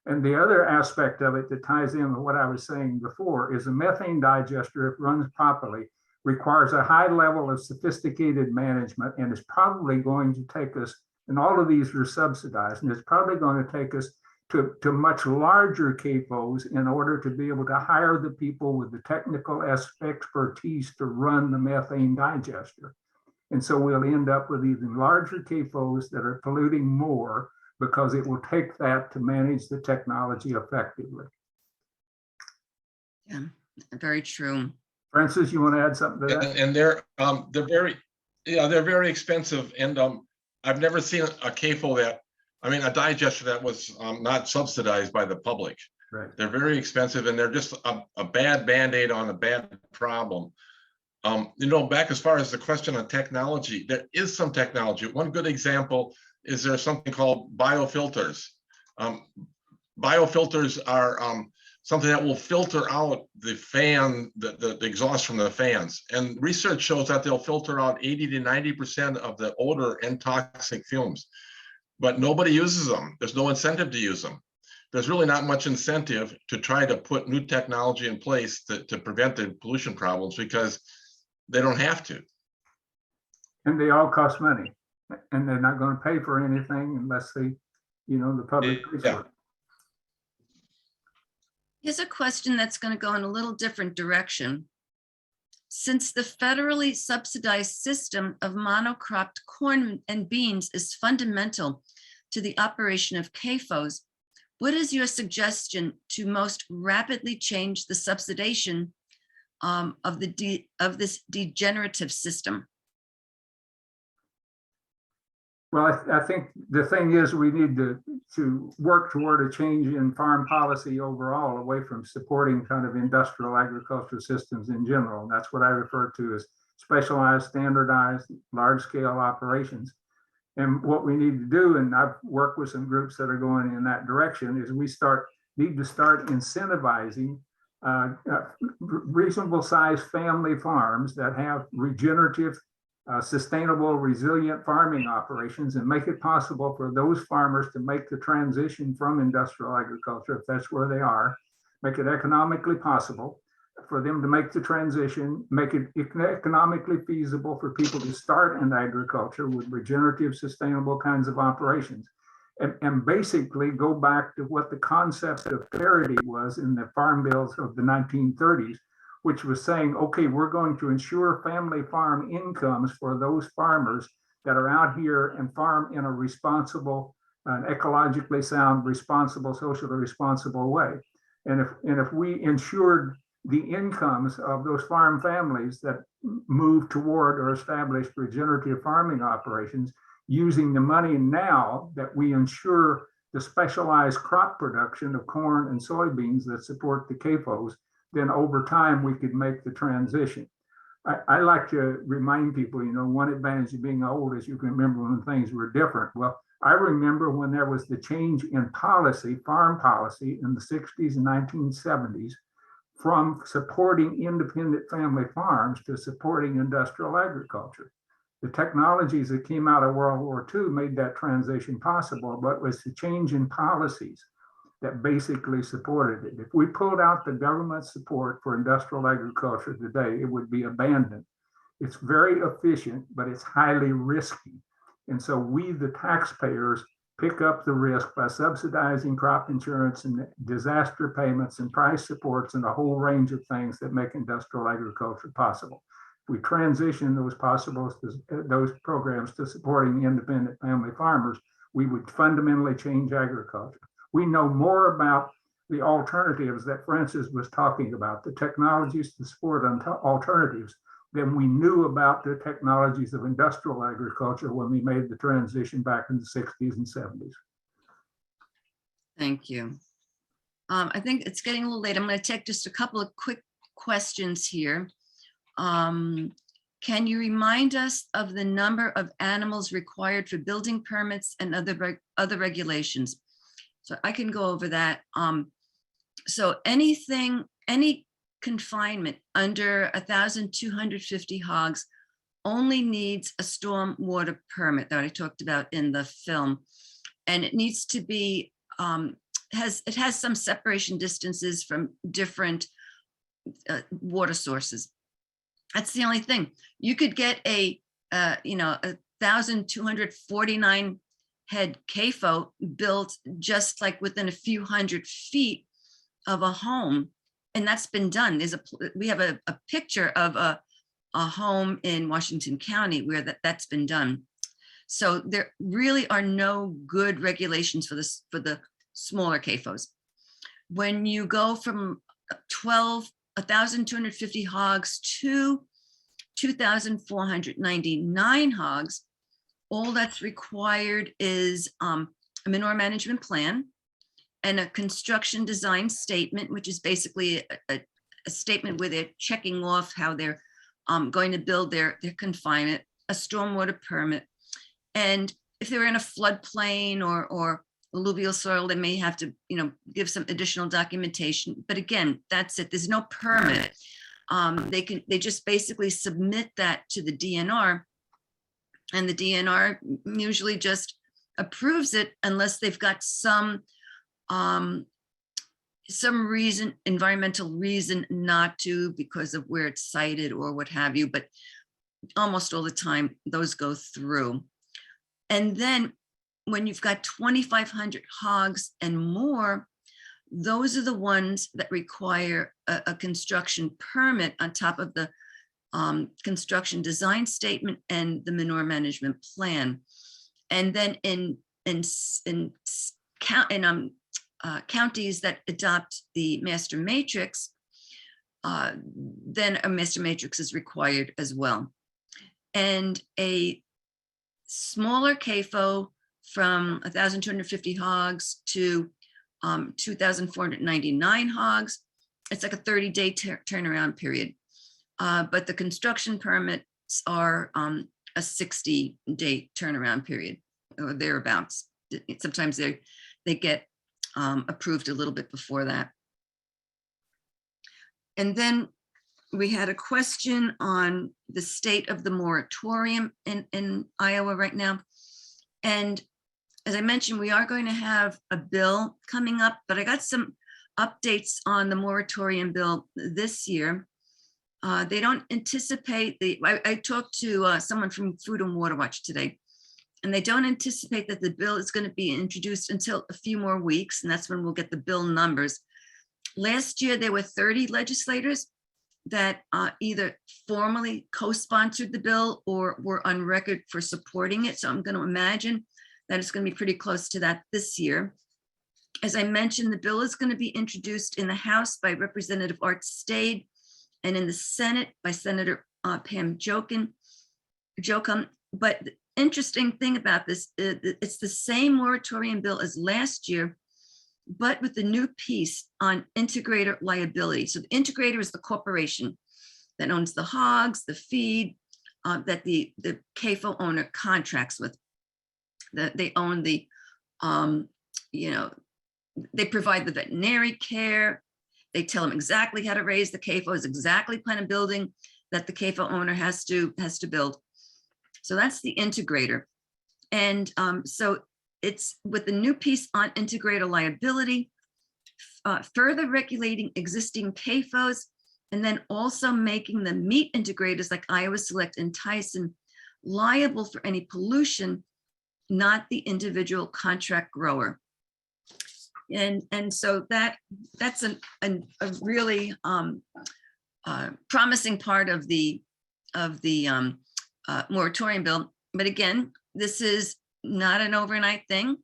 And the other aspect of it that ties in with what I was saying before is a methane digester, if runs properly, requires a high level of sophisticated management, and is probably going to take us, and all of these are subsidized, and it's probably going to take us to much larger CAFOs in order to be able to hire the people with the technical expertise to run the methane digester. And so we'll end up with even larger CAFOs that are polluting more, because it will take that to manage the technology effectively. Yeah, very true. Francis, you want to add something to that? And they're very expensive. And I've never seen a CAFO that, a digester that was not subsidized by the public. Right. They're very expensive, and they're just a bad Band-Aid on a bad problem. Back as far as the question on technology, there is some technology. One good example is there's something called biofilters. Biofilters are something that will filter out the fan, the exhaust from the fans. And research shows that they'll filter out 80 to 90% of the odor and toxic fumes. But nobody uses them. There's no incentive to use them. There's really not much incentive to try to put new technology in place to prevent the pollution problems, because they don't have to. And they all cost money, and they're not going to pay for anything unless they, the public pays for it. Here's a question that's going to go in a little different direction. Since the federally subsidized system of monocropped corn and beans is fundamental to the operation of CAFOs, what is your suggestion to most rapidly change the subsidization of this degenerative system? Well, I think the thing is, we need to work toward a change in farm policy overall, away from supporting kind of industrial agriculture systems in general. And that's what I refer to as specialized, standardized, large-scale operations. And what we need to do, and I've worked with some groups that are going in that direction, is we need to start incentivizing reasonable sized family farms that have regenerative, sustainable, resilient farming operations, and make it possible for those farmers to make the transition from industrial agriculture, if that's where they are, make it economically possible for them to make the transition, make it economically feasible for people to start in agriculture with regenerative, sustainable kinds of operations. And basically go back to what the concept of parity was in the farm bills of the 1930s, which was saying, okay, we're going to ensure family farm incomes for those farmers that are out here and farm in a responsible, ecologically sound, responsible, socially responsible way. And if we ensured the incomes of those farm families that move toward or established regenerative farming operations, using the money now that we ensure the specialized crop production of corn and soybeans that support the CAFOs, then over time we could make the transition. I like to remind people, one advantage of being old is you can remember when things were different. Well, I remember when there was the change in policy, farm policy in the 60s and 1970s, from supporting independent family farms to supporting industrial agriculture. The technologies that came out of World War II made that transition possible, but it was the change in policies that basically supported it. If we pulled out the government support for industrial agriculture today, it would be abandoned. It's very efficient, but it's highly risky. And so we, the taxpayers, pick up the risk by subsidizing crop insurance and disaster payments and price supports and a whole range of things that make industrial agriculture possible. If we transition those programs to supporting independent family farmers, we would fundamentally change agriculture. We know more about the alternatives that Francis was talking about, the technologies to support alternatives, than we knew about the technologies of industrial agriculture when we made the transition back in the 60s and 70s. Thank you. I think it's getting a little late. I'm going to take just a couple of quick questions here. Can you remind us of the number of animals required for building permits and other regulations? So I can go over that. So any confinement under 1,250 hogs only needs a storm water permit that I talked about in the film. And it needs to be, it has some separation distances from different water sources. That's the only thing. You could get a 1,249 head CAFO built just like within a few hundred feet of a home. And that's been done. We have a picture of a home in Washington County where that's been done. So there really are no good regulations for this, for the smaller CAFOs. When you go from 1,250 hogs to 2,499 hogs, all that's required is a manure management plan and a construction design statement, which is basically a statement where they're checking off how they're going to build their confinement, a stormwater permit. And if they're in a floodplain or alluvial soil, they may have to, give some additional documentation. But again, that's it. There's no permit. They just basically submit that to the DNR, and the DNR usually just approves it unless they've got some reason, environmental reason not to, because of where it's sited or what have you. But almost all the time, those go through. And then when you've got 2,500 hogs and more, those are the ones that require a construction permit on top of the construction design statement and the manure management plan. And then in counties that adopt the master matrix, then a master matrix is required as well. And a smaller CAFO from 1,250 hogs to 2,499 hogs, it's like a 30-day turnaround period. But the construction permits are a 60-day turnaround period or thereabouts. Sometimes they get approved a little bit before that. And then we had a question on the state of the moratorium in Iowa right now. And as I mentioned, we are going to have a bill coming up, but I got some updates on the moratorium bill this year. They don't anticipate I talked to someone from Food and Water Watch today, and they don't anticipate that the bill is going to be introduced until a few more weeks, and that's when we'll get the bill numbers. Last year, there were 30 legislators that either formally co-sponsored the bill or were on record for supporting it. So I'm going to imagine that it's going to be pretty close to that this year. As I mentioned, the bill is going to be introduced in the House by Representative Art Stade and in the Senate by Senator Pam Jochum. But the interesting thing about this, it's the same moratorium bill as last year, but with the new piece on integrator liability. So the integrator is the corporation that owns the hogs, the feed, that the CAFO owner contracts with. They own the, they provide the veterinary care. They tell them exactly how to raise the CAFOs, exactly plan a building that the CAFO owner has to build. So that's the integrator. And so it's with the new piece on integrator liability, further regulating existing CAFOs, and then also making the meat integrators like Iowa Select and Tyson liable for any pollution, not the individual contract grower. And so that's a really promising part of the moratorium bill. But again, this is not an overnight thing,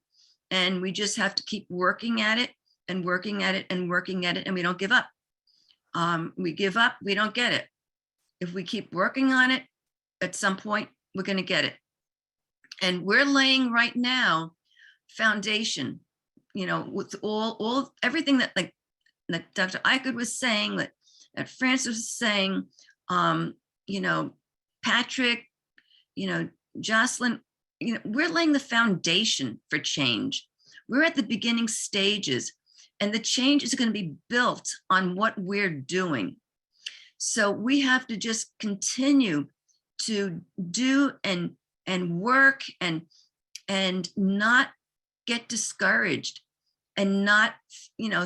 and we just have to keep working at it and working at it and working at it, and we don't give up. We give up, we don't get it. If we keep working on it, at some point we're going to get it. And we're laying right now foundation, with everything that that Dr. Ikerd was saying, that Francis was saying, Patrick, Jocelyn, we're laying the foundation for change. We're at the beginning stages, and the change is going to be built on what we're doing. So we have to just continue to do and work and not get discouraged and not,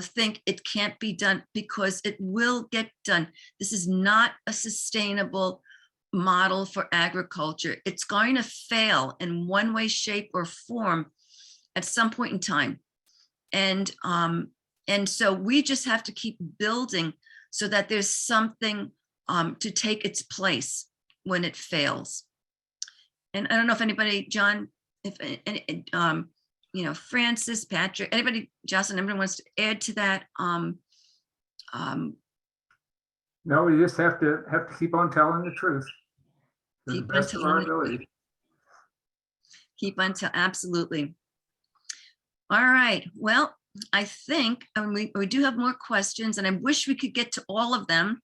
think it can't be done, because it will get done. This is not a sustainable model for agriculture. It's going to fail in one way, shape, or form at some point in time. And so we just have to keep building so that there's something to take its place when it fails. And I don't know if anybody, John, Francis, Patrick, anybody, Jocelyn, everyone wants to add to that. No, we just have to keep on telling the truth. To the Keep on best of our telling the truth. ability. Keep on absolutely. All right. Well, I think we do have more questions, and I wish we could get to all of them.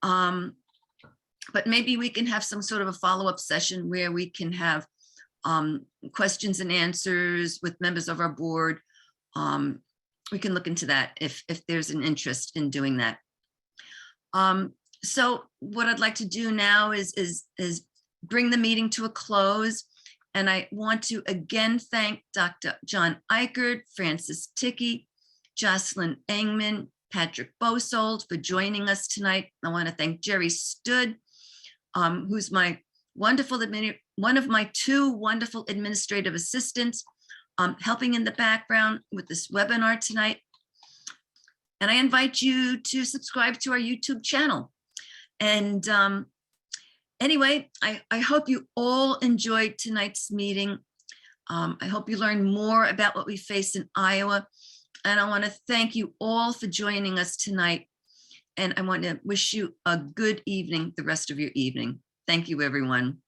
But maybe we can have some sort of a follow-up session where we can have questions and answers with members of our board. We can look into that if there's an interest in doing that. So what I'd like to do now is bring the meeting to a close. And I want to again thank Dr. John Ikerd, Francis Thicke, Jocelyn Engman, Patrick Bosold for joining us tonight. I want to thank Jerry Stood, who's my wonderful one of my two wonderful administrative assistants, helping in the background with this webinar tonight. And I invite you to subscribe to our YouTube channel. And anyway, I hope you all enjoyed tonight's meeting. I hope you learned more about what we face in Iowa. And I want to thank you all for joining us tonight. And I want to wish you a good evening, the rest of your evening. Thank you, everyone.